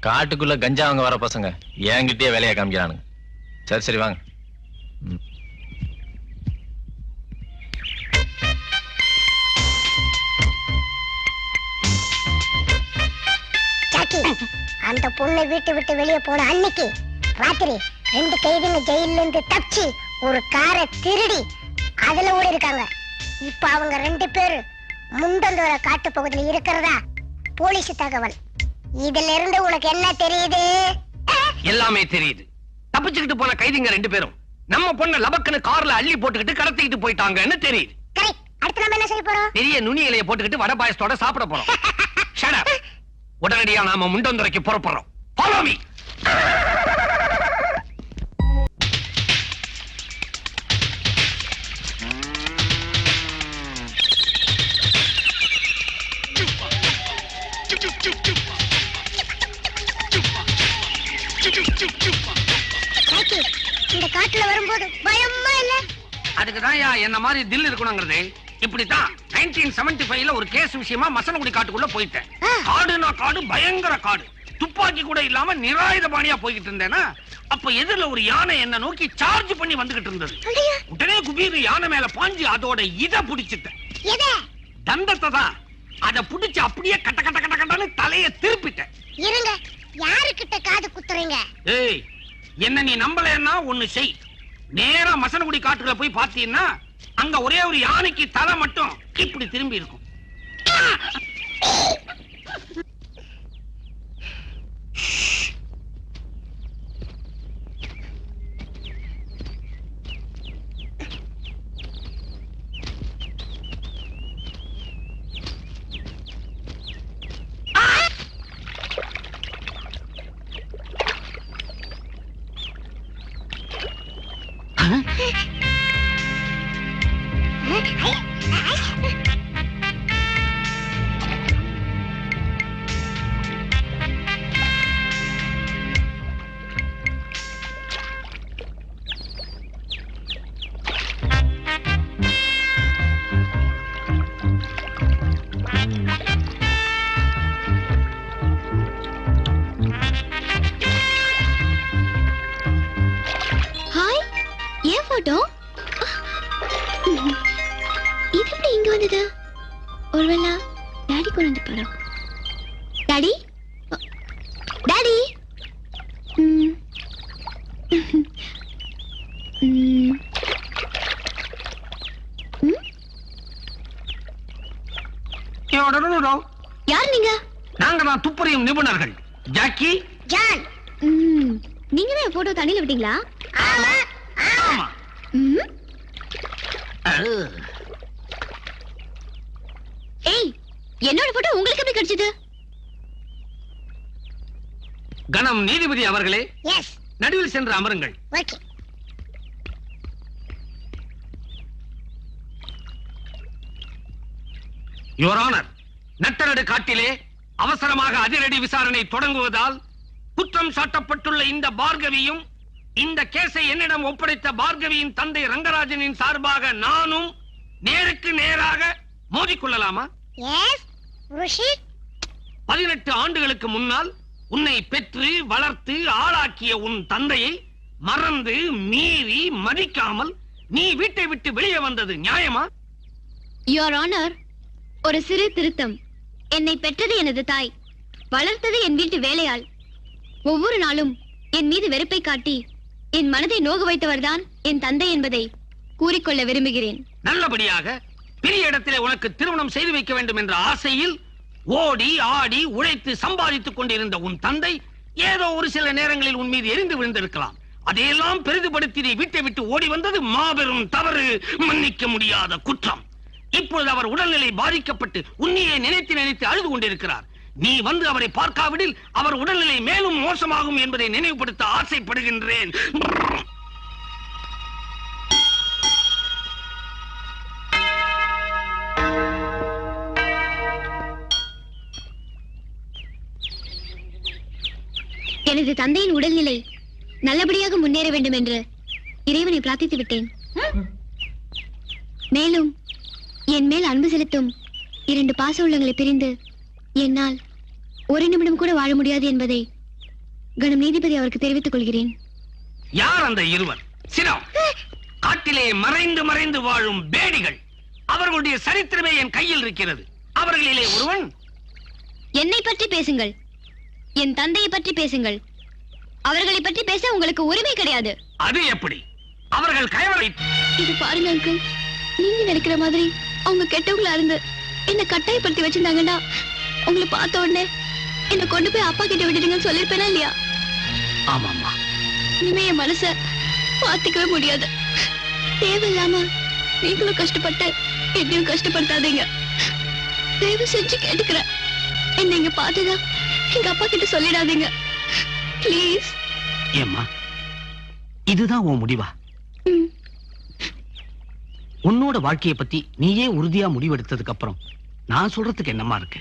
Speaker 5: காட்டுக்குள்ள கஞ்சா வாங்க வர பசங்க என்கிட்டயே வேலையை காமிக்கிறானுங்க. சரி சரி வாங்க.
Speaker 9: ஜாக்கி, அந்த பொண்ணை வீட்டு விட்டு வெளியே போன அன்னைக்கு ராத்திரி 2 கைதிங்க ஜெயில இருந்து தப்பிச்சு ஒரு காரை திருடி அதுல ஓடி இருக்காங்க. இப்ப அவங்க 2 பேரு முண்டந்தோர காட்டு பகுதியில் இருக்கிறதா போலீஸ் தகவல். இதுல இருந்து உனக்கு என்ன தெரியுது?
Speaker 8: எல்லாமே தெரியுது. தப்பிச்சுக்கிட்டு போன கைதிங்க 2 பேரும் நம்ம பொண்ண லபக்குன்னு கார்ல அள்ளி போட்டுக்கிட்டு கடத்திக்கிட்டு போயிட்டாங்கன்னு தெரியுது.
Speaker 9: அடுத்து நம்ம என்ன செய்ய போறோம்?
Speaker 8: பெரிய நுனி இலைய போட்டுக்கிட்டு வடை பாயசத்தோட சாப்பிட போறோம். Shut up. உடனடியா நாம முண்டந்துரைக்கு புறப்படுறோம். Follow me.
Speaker 9: இந்த காட்டுல வரும்போது பயமா இல்ல?
Speaker 8: அதுக்குதான் என்ன மாதிரி தில் இருக்கணுங்கிறது. இப்படித்தான் 1975ல ஒரு கேஸ் விஷயமா மசனகுடி காட்டுக்குள்ள போயிட்டேன். காடுனா காடு, பயங்கர காடு. துப்பாக்கி கூட இல்லாம நிராயுதபாணியா போய்கிட்டு இருந்தேன்னா அப்ப எதிரில ஒரு யானை என்ன நோக்கி சார்ஜ் பண்ணி வந்துகிட்டு இருந்தது. உடனே குபீர் யானை மேல பாஞ்சு அதோட இத புடிச்சிட்டேன். தந்தத்தை தான். அத புடிச்சு அப்படியே கட்ட கட்ட கட்ட கட்டன்னு தலைய திருப்பிட்டேன்.
Speaker 9: இருங்க, யாருக்கிட்ட காது குத்துறீங்க?
Speaker 8: ஏய், என்ன நீ நம்பலன்னா ஒண்ணு செய். நேரா மசனகுடி காட்டுல போய் பாத்தீங்கன்னா அங்க ஒரே ஒரு யானைக்கு தலை மட்டும் இப்படி திரும்பி இருக்கும்.
Speaker 6: ஒருவேளை டாடி கொண்டு வந்து பாரு. Daddy, daddy.
Speaker 8: யார் நீங்க? நாங்க தான் துப்பறியும் நிபுணர்கள். Jackie,
Speaker 9: John.
Speaker 6: நீங்க தான் போட்டோ தண்ணியில விட்டீங்களா?
Speaker 9: ஆமா
Speaker 8: ஆமா.
Speaker 6: ஏய், என்னோட போட்டோ உங்களுக்கு எப்படி கிடைச்சது?
Speaker 8: கணம் நீதிபதி அவர்களே,
Speaker 9: எஸ்,
Speaker 8: நடுவில் சென்று அமருங்கள்.
Speaker 9: ஓகே.
Speaker 8: யுவர் ஆனர், நட்டரடு காட்டிலே அவசரமாக அதிரடி விசாரணை தொடங்குவதால் குற்றம் சாட்டப்பட்டுள்ள இந்த பார்கவியும் இந்த கேஸை என்னிடம் ஒப்படைத்த பார்கவியின் தந்தை ரங்கராஜனின் சார்பாக நானும் நேருக்கு நேராக மோதிக்கொள்ளலாமா?
Speaker 9: எஸ், ருஷி.
Speaker 8: 18 ஆண்டுகளுக்கு முன்னால் உன்னை பெற்று வளர்த்து ஆளாக்கிய உன் தந்தையை மறந்து மீறி மதிக்காமல் நீ வீட்டை விட்டு வெளியே வந்தது நியாயமா?
Speaker 6: யுவர் ஆனர், ஒரு சிறு திருத்தம். என்னை பெற்றது எனது தாய், வளர்த்தது என் வீட்டு வேலையாள். ஒவ்வொரு நாளும் என் மீது வெறுப்பை காட்டி என் மனதை நோக வைத்தவர்தான் என் தந்தை என்பதை கூறிக்கொள்ள விரும்புகிறேன்.
Speaker 8: நல்லபடியாக பெரிய இடத்திலே உனக்கு திருமணம் செய்து வைக்க வேண்டும் என்ற ஆசையில் ஓடி ஆடி உழைத்து சம்பாதித்துக் கொண்டிருந்த உன் தந்தை ஏதோ ஒரு சில நேரங்களில் உன் மீது எரிந்து விழுந்திருக்கலாம். அதையெல்லாம் பெரிதுபடுத்தி நீ வீட்டை விட்டு ஓடி வந்தது மாபெரும் தவறு, மன்னிக்க முடியாத குற்றம். இப்பொழுது அவர் உடல்நிலை பாதிக்கப்பட்டு உன்னையே நினைத்து நினைத்து அழுது கொண்டிருக்கிறார். நீ வந்து அவரை பார்க்காவிடில் அவர் உடல்நிலை மேலும் மோசமாகும் என்பதை நினைவுபடுத்த ஆசைப்படுகின்றேன்.
Speaker 6: எனது தந்தையின் உடல்நிலை நல்லபடியாக முன்னேற வேண்டும் என்று இறைவனை பிரார்த்தித்து விட்டேன். மேலும் என் மேல் அன்பு செலுத்தும் 2 பாச உள்ளங்களை பிரிந்து என்னால் ஒரு நிமிடம் கூட வாழ முடியாது என்பதை கணம் நீதிபதி அவருக்கு தெரிவித்துக் கொள்கிறேன்.
Speaker 8: யார் அந்த இருவர்? சினம். காட்டிலே மறைந்து மறைந்து வாழும் பேடிகள். அவர்களுடைய சரித்திரமே என் கையில் இருக்கிறது. அவர்களிலே ஒருவன்.
Speaker 6: என்னை பற்றி பேசுங்கள், என் தந்தையை பற்றி பேசுங்கள். அவர்களை பற்றி பேச உங்களுக்கு உரிமை கிடையாது.
Speaker 8: அது எப்படி? அவர்கள் கயவரை.
Speaker 6: இது பாருங்க அங்கிள், நீங்க நினைக்கிற மாதிரி அவங்க கெட்டவங்களா இருந்து என்ன கட்டாயப்படுத்தி வச்சிருந்தாங்கன்னா உங்களை பார்த்த உடனே என்ன கொண்டு போய் அப்பா கிட்ட விட்டுடுங்கன்னு சொல்லிருப்பேனா இல்லையா?
Speaker 8: ஆமாம்மா.
Speaker 6: இனிமே என் மனச பாத்துக்கவே முடியாது. தேவையில்லாம நீங்களும் கஷ்டப்பட்டு என்னையும் கஷ்டப்படுத்தாதீங்க. தயவு செஞ்சு கேட்டுக்கிறேன். என்ன இங்க பார்த்ததா எங்க அப்பா கிட்ட சொல்லிடாதீங்க ப்ளீஸ்.
Speaker 8: ஏம்மா, இதுதான் உன் முடிவா? உன்னோட வாழ்க்கையை பத்தி நீயே உறுதியா முடிவெடுத்ததுக்கு அப்புறம் நான் சொல்றதுக்கு என்னமா இருக்கு?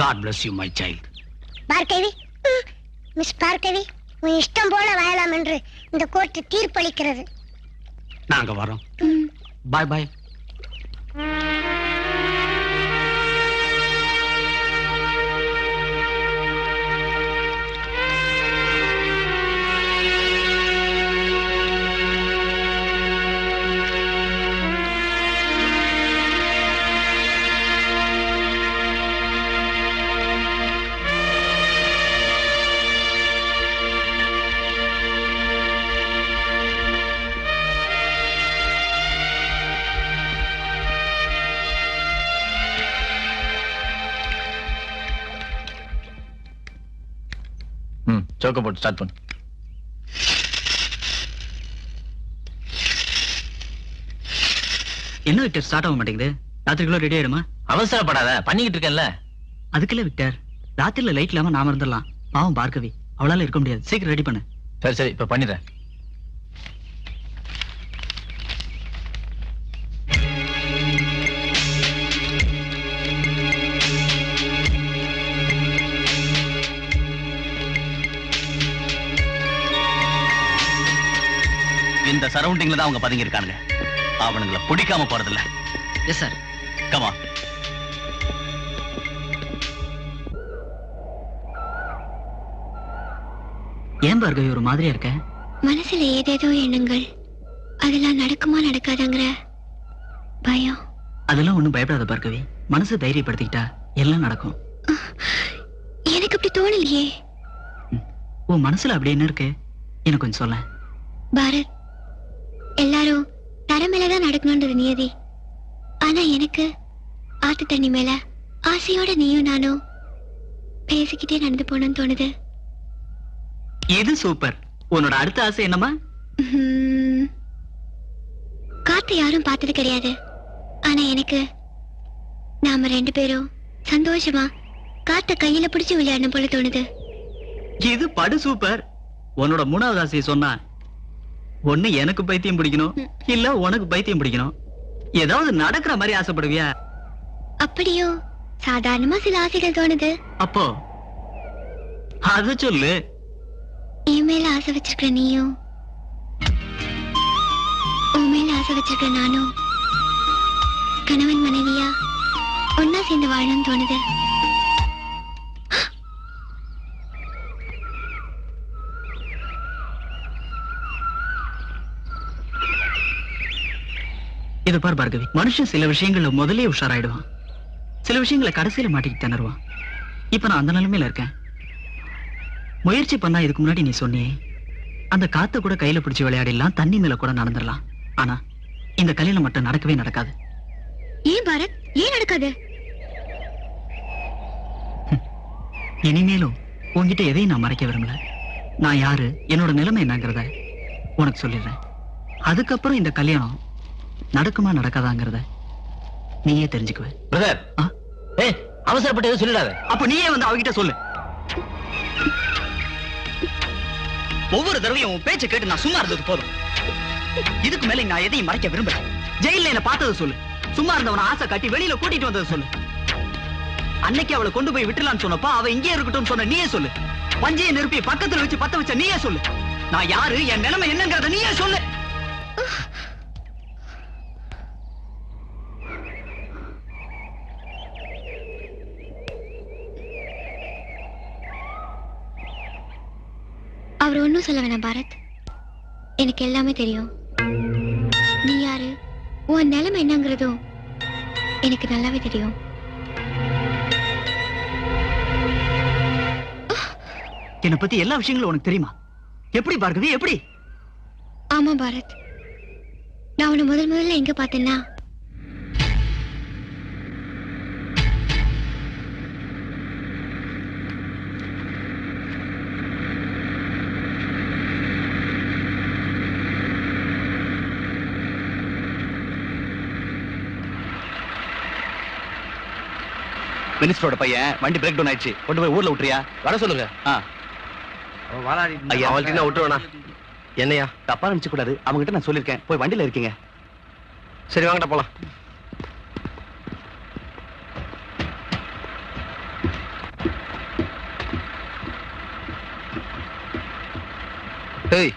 Speaker 8: God bless you my child.
Speaker 9: Bhargavi, miss Bhargavi, உன் இஷ்டம் போல வாழலாம் என்று இந்த கோர்ட் தீர்ப்பளிக்கிறது.
Speaker 8: நாங்க வரோம். பாய் பாய்.
Speaker 5: சோக்க போட்டு ஸ்டார்ட் பண்ணு.
Speaker 2: என்ன விக்டர் ஸ்டார்ட் ஆக மாட்டேங்குது? ராத்திரிக்குள்ள ரெடி ஆயிடுமா?
Speaker 5: அவசரப்படாத, பண்ணிக்கிட்டு இருக்கேன்ல.
Speaker 2: அதுக்குள்ள விக்டர், ராத்திரில லைட் இல்லாம நாம இருந்துடலாம். பாவம் பார்கவி, அவளால இருக்க முடியாது. சீக்கிரம் ரெடி பண்ணு.
Speaker 5: சரி சரி, இப்ப பண்ணிடுறேன்.
Speaker 12: இந்த சரௌண்டிங்ல தான் அவங்க பதுங்கி இருக்கானுங்க. அவனுங்களை பிடிக்காம போறதில்ல.
Speaker 2: Yes sir.
Speaker 12: கமா.
Speaker 2: ஏன் பார்கவி ஒரு மாதிரியா இருக்க?
Speaker 6: மனசுல ஏதேதோ எண்ணங்கள், அதெல்லாம் நடக்குமா நடக்காதங்கிற பயம்.
Speaker 2: அதெல்லாம் ஒண்ணும் பயப்படாத பார்கவி. மனசை தைரியப்படுத்திக்கிட்டா எல்லாம் நடக்கும்.
Speaker 6: எனக்கு அப்படி தோணலையே.
Speaker 2: உன் மனசுல அப்படி என்ன இருக்கு? எனக்கு கொஞ்சம் சொல்ல.
Speaker 6: பாரத், எல்லாரும் தரை மேலதான் நடக்கணும்ன்றது நியதி. ஆனா எனக்கு ஆத்து தண்ணி மேல ஆசையோட நீயும் நானும் பேசிக்கிட்டே நடந்து போனோம்னு தோணுது.
Speaker 2: இது சூப்பர். உன்னோட அடுத்த ஆசை என்னமா?
Speaker 6: காத்து யாரும் பார்த்தது கிடையாது. ஆனா எனக்கு நாம ரெண்டு பேரும் சந்தோஷமா காத்த கையில பிடிச்சு விளையாடணும் போல தோணுது.
Speaker 2: இது படு சூப்பர். உன்னோட மூணாவது ஆசையை சொன்னா, ஒண்ணு எனக்கு பைத்தியம் பிடிக்கணும், இல்ல உனக்கு பைத்தியம் பிடிக்கணும். ஏதாவது நடக்கிற மாதிரி ஆசைப்படுவியா?
Speaker 6: அப்படியோ சாதாரணமா சில ஆசைகள் தோணுது.
Speaker 2: அப்போ அத சொல்லு.
Speaker 6: என் மேல ஆசை வச்சிருக்கிற நீயும், உன் மேல ஆசை வச்சிருக்கிற நானும் கணவன் மனைவியா ஒன்னா சேர்ந்து வாழணும்னு தோணுது.
Speaker 2: இது பார் பார்கவி, மனுஷன் சில விஷயங்கள்ல முதலே உஷாராயிடுவான், சில விஷயங்களை கடைசியில மாட்டிக்கிட்டு திணறுவான். இப்ப நான் அந்த நிலைமையில இருக்கேன். முயற்சி பண்ணா இதுக்கு முன்னாடி நீ சொன்னியே, அந்த காத்த கூட கையில பிடிச்சு விளையாடிடலாம், தண்ணி மேல கூட நடந்துடலாம். ஆனா இந்த கல்யாணம் மட்டும் நடக்கவே நடக்காது.
Speaker 6: ஏன் பாரத், ஏன் நடக்காது?
Speaker 2: இனிமேலும் உன்கிட்ட எதையும் நான் மறைக்க விரும்பல. நான் யாரு, என்னோட நிலைமை என்னங்கிறத உனக்கு சொல்லிடுறேன். அதுக்கப்புறம் இந்த கல்யாணம் நடக்குமா நடக்காதாங்கிறத நீயே தெரிஞ்சுக்குவ.
Speaker 5: பிரதர், அவசரப்பட்டு எதுவும் சொல்லிடாத.
Speaker 2: அப்ப நீயே வந்து அவகிட்ட சொல்லு. ஒவ்வொரு தடவையும் உன் பேச்சை கேட்டு நான் சும்மா இருந்தது போதும். இதுக்கு மேல நான் எதையும் மறைக்க விரும்பல. ஜெயில என்ன பார்த்ததை சொல்லு. சும்மா இருந்தவன ஆசை காட்டி வெளியில கூட்டிட்டு வந்ததை சொல்லு. அன்னைக்கு அவளை கொண்டு போய் விட்டுலான்னு சொன்னப்ப அவ இங்கே இருக்கட்டும் சொன்ன நீயே சொல்லு. பஞ்சையை நெருப்பி பக்கத்துல வச்சு பத்த வச்ச நீயே சொல்லு. நான் யாரு, என் நிலைமை என்னங்கறத நீயே சொல்லு.
Speaker 6: அவர் ஒன்றும் சொல்ல வேணாம் பாரத். எனக்கு எல்லாமே தெரியும். நீ யாரு, உன் நிலைமை என்னங்கிறதும் எனக்கு நல்லாவே தெரியும்.
Speaker 2: என்னை பத்தி எல்லா விஷயங்களும் உனக்கு தெரியுமா? எப்படி பார்கவி, எப்படி?
Speaker 6: ஆமா பாரத், நான் உன்னை முதல்ல எங்க பார்த்தேன்னா
Speaker 12: மினிஸ்டரோட பையன் வண்டி பிரேக் டவுன் ஆயிடுச்சு, கொண்டு போய் ஊர்ல விட்டுறியா?
Speaker 13: வர சொல்லுங்க.
Speaker 12: ஐயா அவள்கிட்ட விட்டுருவேனா? என்னையா தப்பா நினைச்சு கூடாது, அவங்க கிட்ட நான் சொல்லிருக்கேன், போய் வண்டியில இருக்கீங்க.
Speaker 8: சரி வாங்கடா போலாம்.
Speaker 12: ஏய்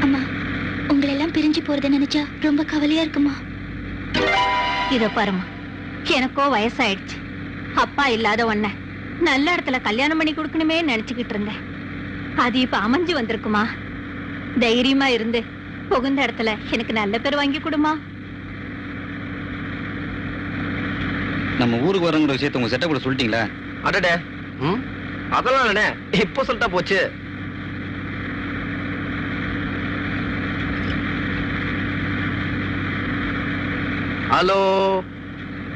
Speaker 6: அம்மா, உங்களை எல்லாம் பிரிஞ்சு போறத நினைச்சா ரொம்ப கவலையா இருக்குமா?
Speaker 15: இத பாருமா, எனக்கோ வயசாயிடுச்சு. அப்பா இல்லாத ஒன்ன நல்ல இடத்துல கல்யாணம் பண்ணி கொடுக்கணுமே நினைச்சுக்கிட்டு இருந்தேன். அது இப்ப அமைஞ்சு வந்திருக்குமா. தைரியமா இருந்து புகுந்த இடத்துல எனக்கு நல்ல பேர் வாங்கி கொடுமா.
Speaker 16: நம்ம ஊருக்கு வரங்கிற விஷயத்த உங்க செட்ட கூட சொல்லிட்டீங்களா?
Speaker 8: அடடே, அதெல்லாம் இல்லனே, இப்போ சொல்லிட்டா போச்சு. ஹலோ,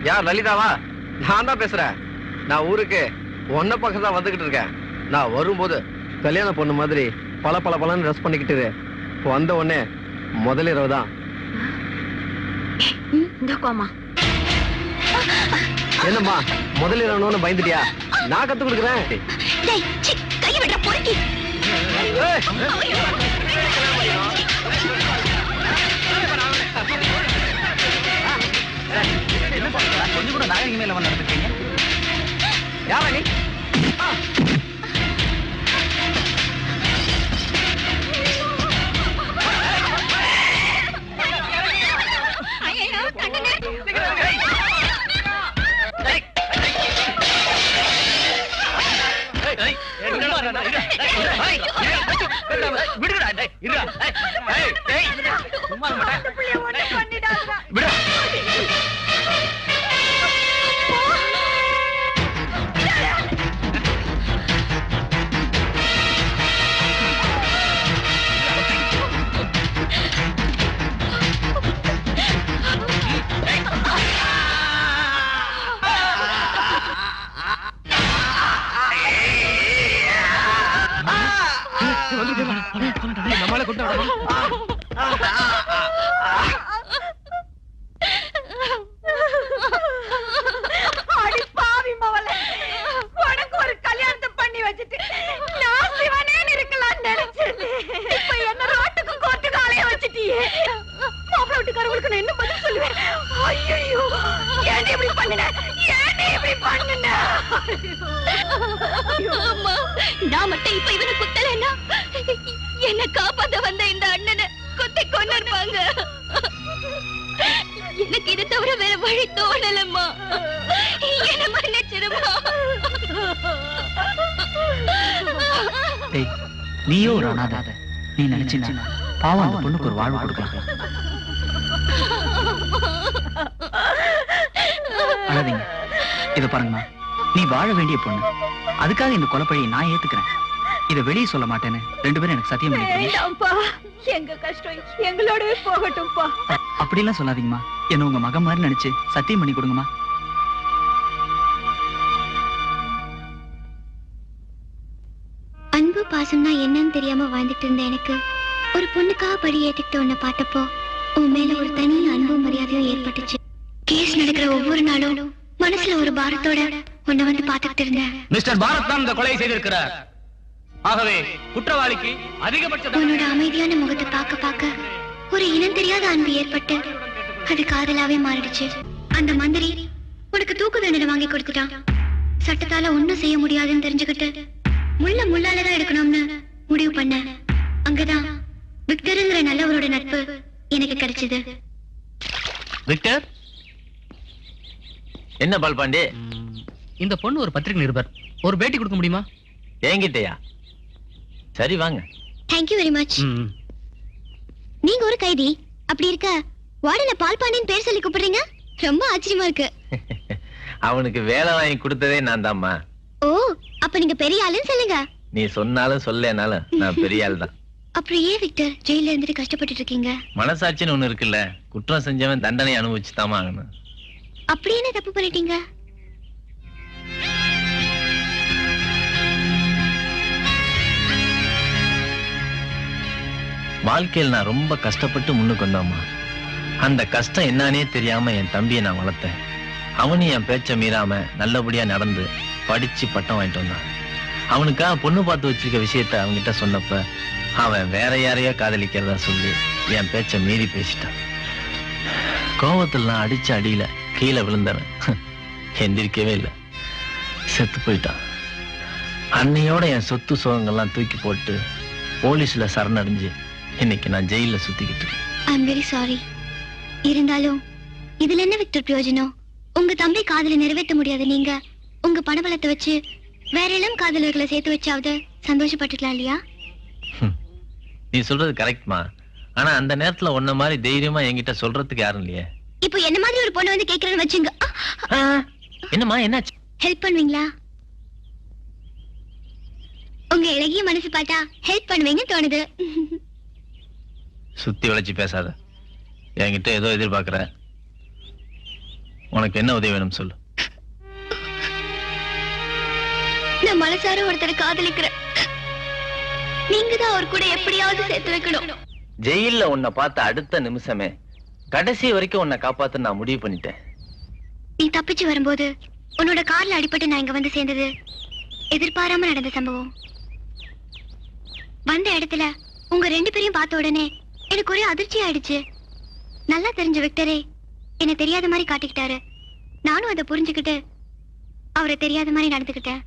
Speaker 8: யார்? லலிதாவா? நான் தான் பேசுறேன். நான் ஊருக்கு ஒன்ன பக்கம் தான் வந்துகிட்டு இருக்கேன். நான் வரும்போது கல்யாண பொண்ணு மாதிரி பல பல பலன்னு ட்ரெஸ் பண்ணிக்கிட்டு வந்த உடனே முதல் இரவு தான்.
Speaker 15: இந்த கோமா
Speaker 8: என்னம்மா முதல் இரவுன்னு பயந்துட்டியா? நான் கத்து கொடுக்குறேன்.
Speaker 6: கையை விடுற பொறுக்கி.
Speaker 2: கொஞ்சம் கூட நாகரிக மேல வந்து நடந்துட்டீங்க.
Speaker 8: யாரா நீ?
Speaker 13: நம்மளை கொண்டு
Speaker 15: அடி பாவி மவளே, உனக்கு ஒரு கல்யாணத்தை பண்ணி வச்சுட்டு நான் சிவனேன்னு இருக்கலாம்னு நினைச்சேன். இப்ப என்ன ரோட்டுக்கு கோர்ட்டுக்கு அலைய வச்சுட்டியே. மாப்பிள்ளை வீட்டுக்காரங்களுக்கு நான் என்ன பதில் சொல்லுவேன்? ஐயோ, ஏன் இப்படி பண்ணுன? ஏன் இப்படி பண்ணுன?
Speaker 6: அம்மா, நான் மட்டும் இப்ப இவனை குத்தலைன்னா என்ன காப்பாத்த வந்த இந்த அண்ணனை குத்தி கொண்டிருப்பாங்க. எனக்கு இதை தவிர வேற வழி தோணலம்மா. என்ன மன்னிச்சிடுமா.
Speaker 2: நீயோ ஒரு அனாதை. நீ நினைச்சினா பாவம் அந்த பொண்ணுக்கு ஒரு வாழ்வு கொடுக்கலாம். அழாதீங்க. இத பாருங்கம்மா, நீ வாழ வேண்டிய பொண்ணு. அதுக்காக இந்த கொலைப்பழியை நான் ஏத்துக்கிறேன். இத வெளியே சொல்ல மாட்டேன்னு ரெண்டு பேரும் எனக்கு சத்தியம் பண்ணிக்கிறீங்க.
Speaker 15: வேண்டாம்ப்பா, எங்க கஷ்டம் எங்களோடவே போகட்டும்பா.
Speaker 2: அப்படிலாம் சொல்லாதீங்கம்மா. என்ன உங்க மகன் மாதிரி நினைச்சு சத்தியம் பண்ணி கொடுங்கம்மா.
Speaker 6: அன்பு பாசம்னா என்னன்னு தெரியாம வாழ்ந்துட்டு இருந்த எனக்கு ஒரு பொண்ணுக்காக படி ஏத்துக்கிட்டு உன்னை பார்த்தப்போ உன் மேல ஒரு தனி அன்பும் மரியாதையும் ஏற்பட்டுச்சு. கேஸ் நடக்கிற ஒவ்வொரு நாளும் மனசுல ஒரு பாரத்தோட உன்னை வந்து பார்த்துக்கிட்டு இருந்தேன்.
Speaker 1: மிஸ்டர் பாரத் தான் இந்த கொலையை செய்திருக்கிறார். ஆகவே குற்றவாளிக்கு அதிகபட்ச
Speaker 6: உன்னோட அமைதியான முகத்தை பார்க்க பார்க்க ஒரு இனம் தெரியாத அன்பு ஏற்பட்டு அது காதலாவே மாறிடுச்சு. அந்த மந்திரி உனக்கு தூக்கு தண்டனை வாங்கி கொடுத்துட்டான். சட்டத்தால ஒண்ணும் செய்ய முடியாதுன்னு தெரிஞ்சுக்கிட்டு முள்ள முள்ளாலதான் எடுக்கணும்னு முடிவு பண்ண. அங்கதான் விக்டருங்கிற நல்லவரோட நட்பு எனக்கு கிடைச்சது.
Speaker 5: விக்டர், என்ன பால்பாண்டி?
Speaker 17: இந்த பொண்ணு ஒரு பத்திரிகை நிருபர், ஒரு பேட்டி கொடுக்க முடியுமா?
Speaker 5: என்கிட்டயா? சரி வாங்க.
Speaker 6: Thank you very much. நீங்க ஒரு கைதி, அப்படி இருக்க வார்டனை பால்பாண்டின்னு பேர் சொல்லி கூப்பிடுறீங்க, ரொம்ப ஆச்சரியமா இருக்கு.
Speaker 5: அவனுக்கு வேலை வாங்கி கொடுத்ததே நான் தான்மா.
Speaker 6: ஓ, அப்ப நீங்க பெரிய ஆளுன்னு சொல்லுங்க.
Speaker 5: நீ சொன்னாலும் சொல்லனாலும் நான் பெரிய ஆள் தான்.
Speaker 6: அப்புறம் ஏன் விக்டர் ஜெயில இருந்துட்டு கஷ்டப்பட்டு இருக்கீங்க?
Speaker 5: மனசாட்சின்னு ஒண்ணு இருக்குல்ல, குற்றம் செஞ்சவன் தண்டனை அனுபவிச்சுதாமா ஆகணும்.
Speaker 6: அப்படி என்ன தப்பு பண்ணிட்டீங்க?
Speaker 5: வாழ்க்கையில் நான் ரொம்ப கஷ்டப்பட்டு முன்னுக்கு வந்தாமா. அந்த கஷ்டம் என்னன்னே தெரியாம என் தம்பியை நான் வளர்த்தேன். அவனும் என் பேச்ச மீறாம நல்லபடியா நடந்து படிச்சு பட்டம் வாங்கிட்டு வந்தான். அவனுக்காக பொண்ணு பார்த்து வச்சிருக்க விஷயத்த அவன்கிட்ட சொன்னப்ப அவன் வேற யாரையோ காதலிக்கிறதா சொல்லி என் பேச்ச மீறி பேசிட்டான். கோபத்தில் நான் அடிச்ச அடியில கீழே விழுந்தவன் எந்திரிக்கவே இல்லை, செத்து போயிட்டான். அன்னையோட என் சொத்து சுகங்கள்லாம் தூக்கி போட்டு போலீஸ்ல சரணடைஞ்சு இன்னைக்கு நான் ஜெயில சுத்திக்கிட்டு இருக்கேன்.
Speaker 6: ஐ அம் வெரி சாரி. இருந்தாலும் இதுல என்ன விக்டர் பிரயோஜனம்? உங்க தம்பி காதலை நிறைவேற்ற முடியாது. நீங்க உங்க பணபலத்தை வச்சு வேற இளம் காதலர்களை சேர்த்து வச்சாவது சந்தோஷப்பட்டுக்கலாம் இல்லையா?
Speaker 5: நீ சொல்றது கரெக்ட்மா. ஆனா அந்த நேரத்துல உன்ன மாதிரி தைரியமா என்கிட்ட சொல்றதுக்கு யாரும் இல்லையே.
Speaker 6: இப்போ என்ன மாதிரி ஒரு பொண்ணு வந்து கேக்குறேன்னு வச்சுங்க.
Speaker 5: என்னம்மா என்னாச்சு?
Speaker 6: ஹெல்ப் பண்ணுவீங்களா? உங்க இளகிய மனசு பார்த்தா ஹெல்ப் பண்ணுவீங்கன்னு தோணுது.
Speaker 5: சுத்தி வளைச்சு பேசாத. என்கிட்ட ஏதோ எதிர்பார்க்கற. உனக்கு என்ன உதவி வேணும் சொல்லு.
Speaker 6: நான் மனசார ஒருத்தரை காதலிக்கிறேன். நீங்க தான் அவர் கூட எப்படியாவது சேர்த்து வைக்கணும்.
Speaker 5: ஜெயில்ல உன்னை பார்த்த அடுத்த நிமிஷமே கடைசி வரைக்கும் உன்னை காப்பாத்த நான் முடிவு பண்ணிட்டேன்.
Speaker 6: நீ தப்பிச்சு வரும்போது உன்னோட கார்ல அடிபட்டு நான் இங்க வந்து சேர்ந்தது எதிர்பாராம நடந்த சம்பவம். வந்த இடத்துல உங்க ரெண்டு பேரையும் பார்த்த உடனே எனக்கு ஒரே அதிர்ச்சி ஆயிடுச்சு. நல்லா தெரிஞ்ச விக்டரே என்ன தெரியாத மாதிரி காட்டிக்கிட்டாரு. நானும் அதை புரிஞ்சுக்கிட்டு அவரை தெரியாத மாதிரி நடந்துக்கிட்டேன்.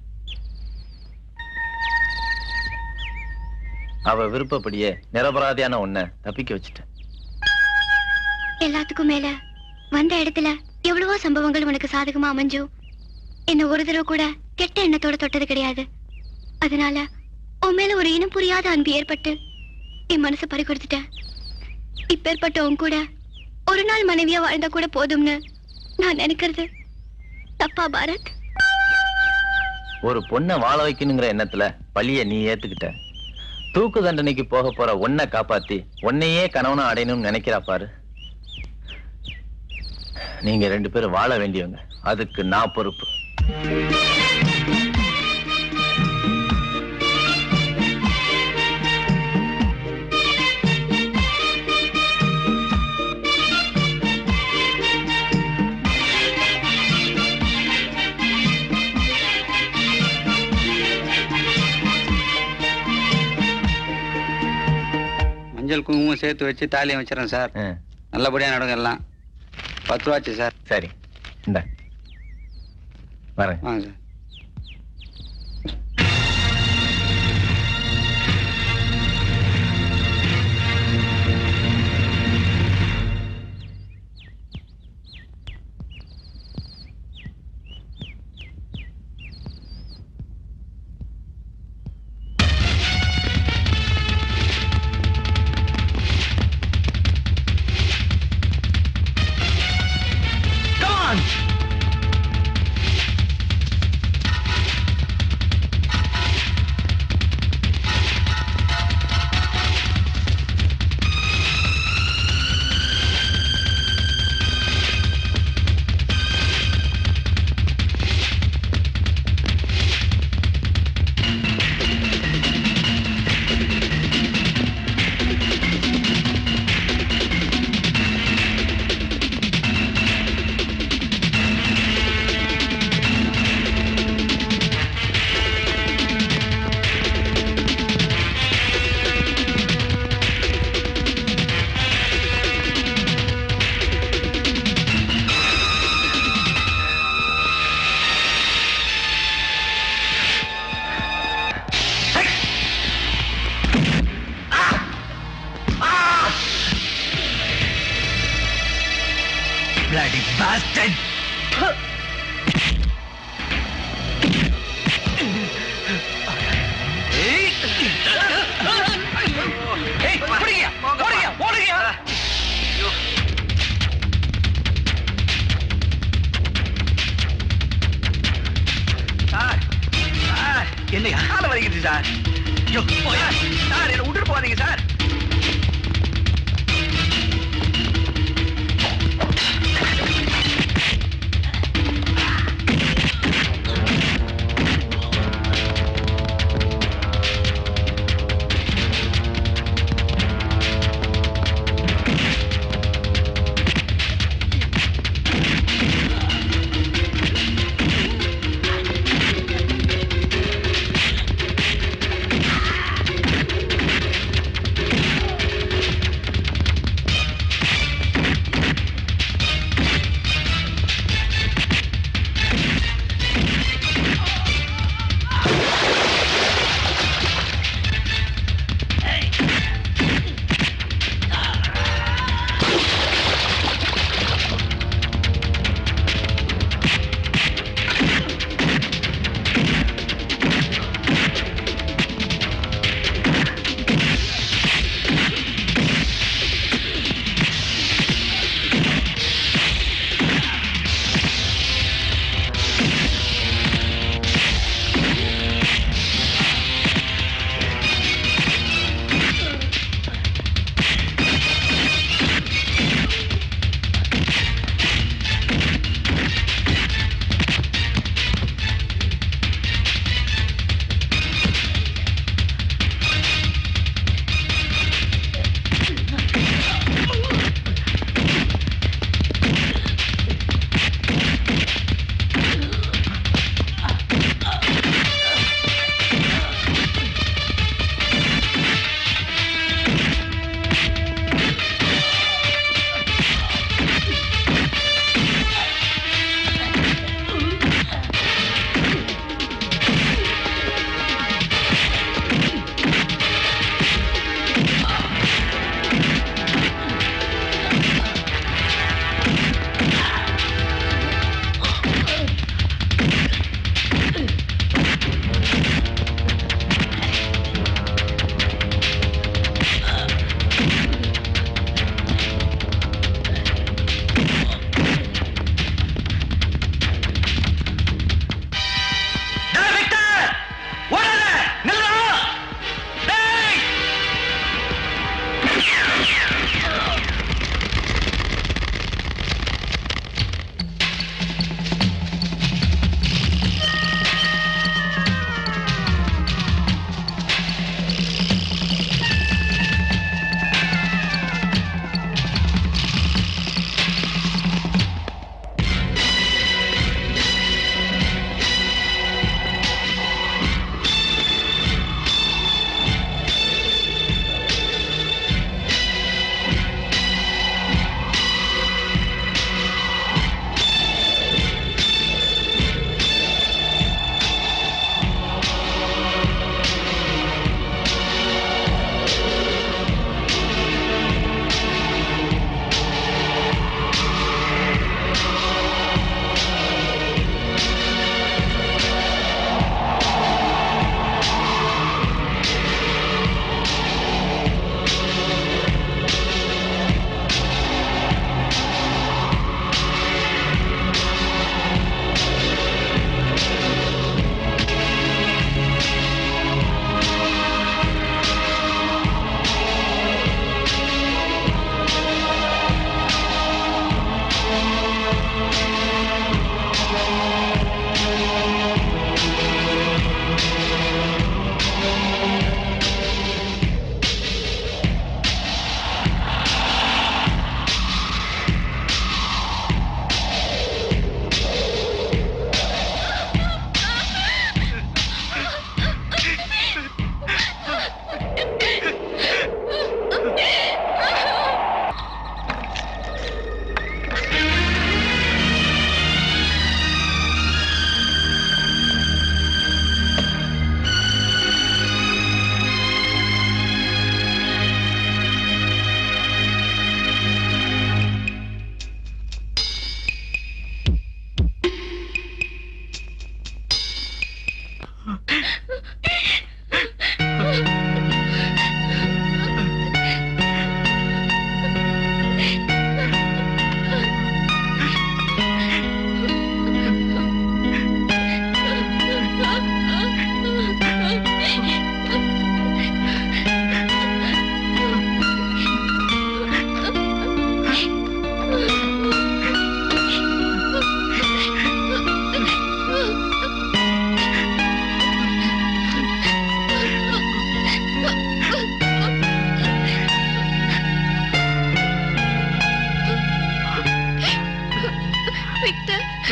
Speaker 5: அவ விருப்பப்படியே நிரபராதியான உன்னை தப்பிக்க வச்சுட்டேன்.
Speaker 6: எல்லாத்துக்கும் மேல வந்த இடத்துல எவ்வளவோ சம்பவங்கள் உனக்கு சாதகமா அமைஞ்சும் என்ன ஒரு தடவை கூட கெட்ட எண்ணத்தோட தொட்டது கிடையாது. அதனால உன் மேல ஒரு இனம் புரியாத அன்பு ஏற்பட்டு என் மனசை பறி கொடுத்துட்டேன். இப்பேற்பட்ட உன் கூட ஒரு நாள் மனைவியா வாழ்ந்தா கூட போதும்னு நான் நினைக்கிறது தப்பா பாரத்?
Speaker 5: ஒரு பொண்ணை வாழ வைக்கணுங்கிற எண்ணத்துல பழிய நீ ஏத்துக்கிட்ட. தூக்கு தண்டனைக்கு போக போற உன்னை காப்பாத்தி உன்னையே கணவனா அடையணும்னு நினைக்கிறா பாரு. நீங்க ரெண்டு பேரும் வாழ வேண்டியவங்க, அதுக்கு நான் பொறுப்பு.
Speaker 16: மஞ்சள் குங்குமம் சேர்த்து வச்சு தாலியம் வச்சிடறேன் சார். நல்லபடியா நடக்கும் எல்லாம். 10 ரூபாச்சு சார்.
Speaker 5: சரி இந்த வரேன்.
Speaker 16: வாங்க சார்.
Speaker 8: Bloody bastard! என்னையா கால வலிக்குது சார். ஐயோ சார் என்ன விட்டுட்டு போகாதீங்க சார்.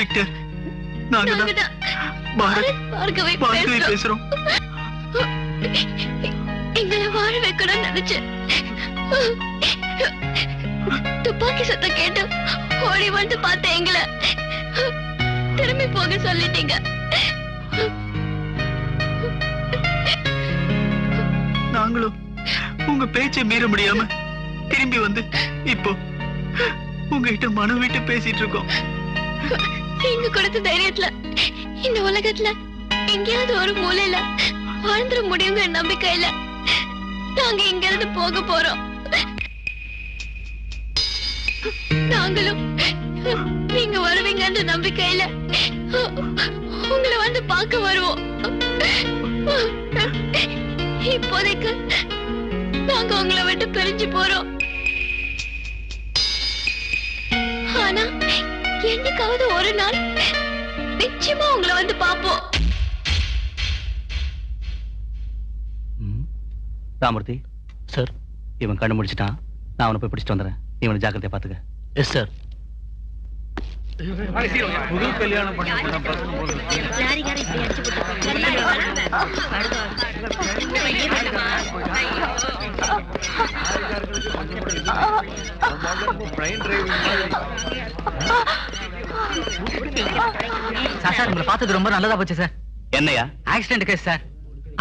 Speaker 2: விக்டர், நாங்க தான் பாரத் பார்கவி பேசுறோம்.
Speaker 6: எங்களை வாழ வைக்கணும்னு நினைச்சேன். துப்பாக்கி சத்தம் கேட்டு ஓடி வந்து பார்த்த எங்களை திரும்பி போக சொல்லிட்டீங்க.
Speaker 2: நாங்களும் உங்க பேச்சை மீற முடியாம திரும்பி வந்து இப்போ உங்ககிட்ட மனு விட்டு பேசிட்டு இருக்கோம்.
Speaker 6: நீங்க கொடுத்த தைரியத்துல இந்த உலகத்துல எங்கேயாவது ஒரு மூலையில வாழ்ந்துட முடியுங்கிற நம்பிக்கையில நாங்க இங்க இருந்து போக போறோம். நாங்களும் நீங்க வருவீங்கன்ற நம்பிக்கையில உங்களை வந்து பார்க்க வருவோம். இப்போதைக்கு நாங்க உங்களை விட்டு பிரிஞ்சு போறோம். ஆனா என்னைக்காவது ஒரு நாள் நிச்சயமா உங்களை வந்து பார்ப்போம்.
Speaker 12: ராமூர்த்தி
Speaker 13: சார்,
Speaker 12: இவன் கண்ணு முடிச்சிட்டான். நான் அவனை போய் பிடிச்சிட்டு வந்துடுறேன். நீ இவனை ஜாக்கிரதையா பாத்துக்க.
Speaker 13: Yes sir.
Speaker 3: புது கல்யாணம் பண்ணி
Speaker 2: சார், உங்களை பார்த்தது ரொம்ப நல்லதா போச்சு சார்.
Speaker 12: என்னையா?
Speaker 2: Accident case sir.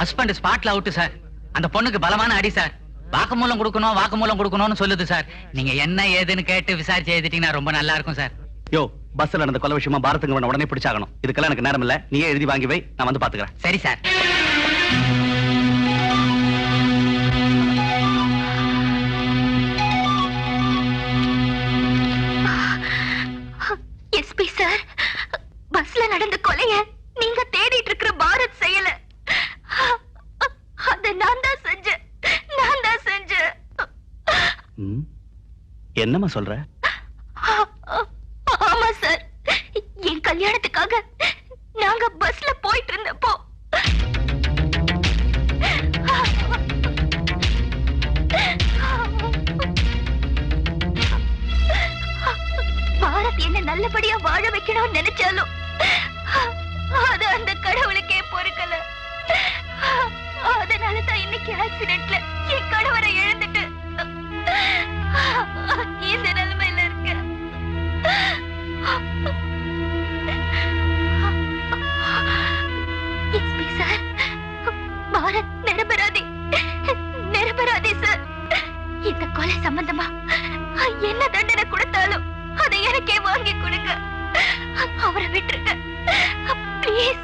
Speaker 2: ஹஸ்பண்ட் ஸ்பாட்ல அவுட் சார். அந்த பொண்ணுக்கு பலமான அடி சார். வாக்குமூலம் கொடுக்கணும்னு சொல்லுது சார். நீங்க என்ன ஏதுன்னு கேட்டு விசாரிச்சு எழுதிட்டீங்கன்னா ரொம்ப நல்லா இருக்கும் சார்.
Speaker 12: யோ, பஸ்ல நடந்த கொலை விஷயமா பாரத்துங்க உடனே பிடிச்சாகணும். இதுக்கெல்லாம் எனக்கு நேரம் இல்ல. நீயே எழுதி வாங்கி வை, நான் வந்து பாத்துக்கிறேன்.
Speaker 2: சரி சார்.
Speaker 6: எஸ்பி சார், பஸ்ல நடந்த கொலைய நீங்க தேடிட்டு இருக்கிற பாரத் செய்யல. அத நான் தான் செஞ்சேன்.
Speaker 12: என்னம்மா சொல்ற?
Speaker 6: ஆமா சார், என் கல்யாணத்துக்காக நாங்க பஸ்ல போயிட்டு இருந்தப்போ பாரத் என்ன நல்லபடியா வாழ வைக்கணும்னு நினைச்சாலும் அது அந்த கடவுளுக்கே பொறுக்கல. அதனாலதான் இன்னைக்கு ஆக்சிடென்ட்ல என் கணவரை இழந்துட்டு இந்த நிலைமையில இருக்க. எஸ்பி சார், பாரத் நிரபராதி சார். இந்த கொலை சம்பந்தமா என்ன தண்டனை கொடுத்தாலும் அதை எனக்கே வாங்கி கொடுங்க. அவரை விட்டுருங்க ப்ளீஸ்.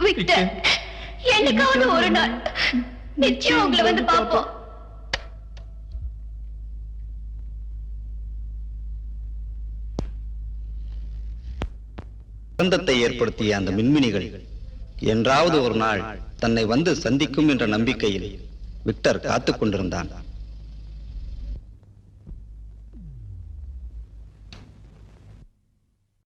Speaker 6: விக்டர், என்னைக்காவது ஒரு நாள் நிச்சயம் உங்களை வந்து பார்ப்போம்.
Speaker 16: பந்தத்தை ஏற்படுத்திய அந்த மின்மினிகள் என்றாவது ஒரு நாள் தன்னை வந்து சந்திக்கும் என்ற நம்பிக்கையில் விக்டர் காத்துக் கொண்டிருந்தான்.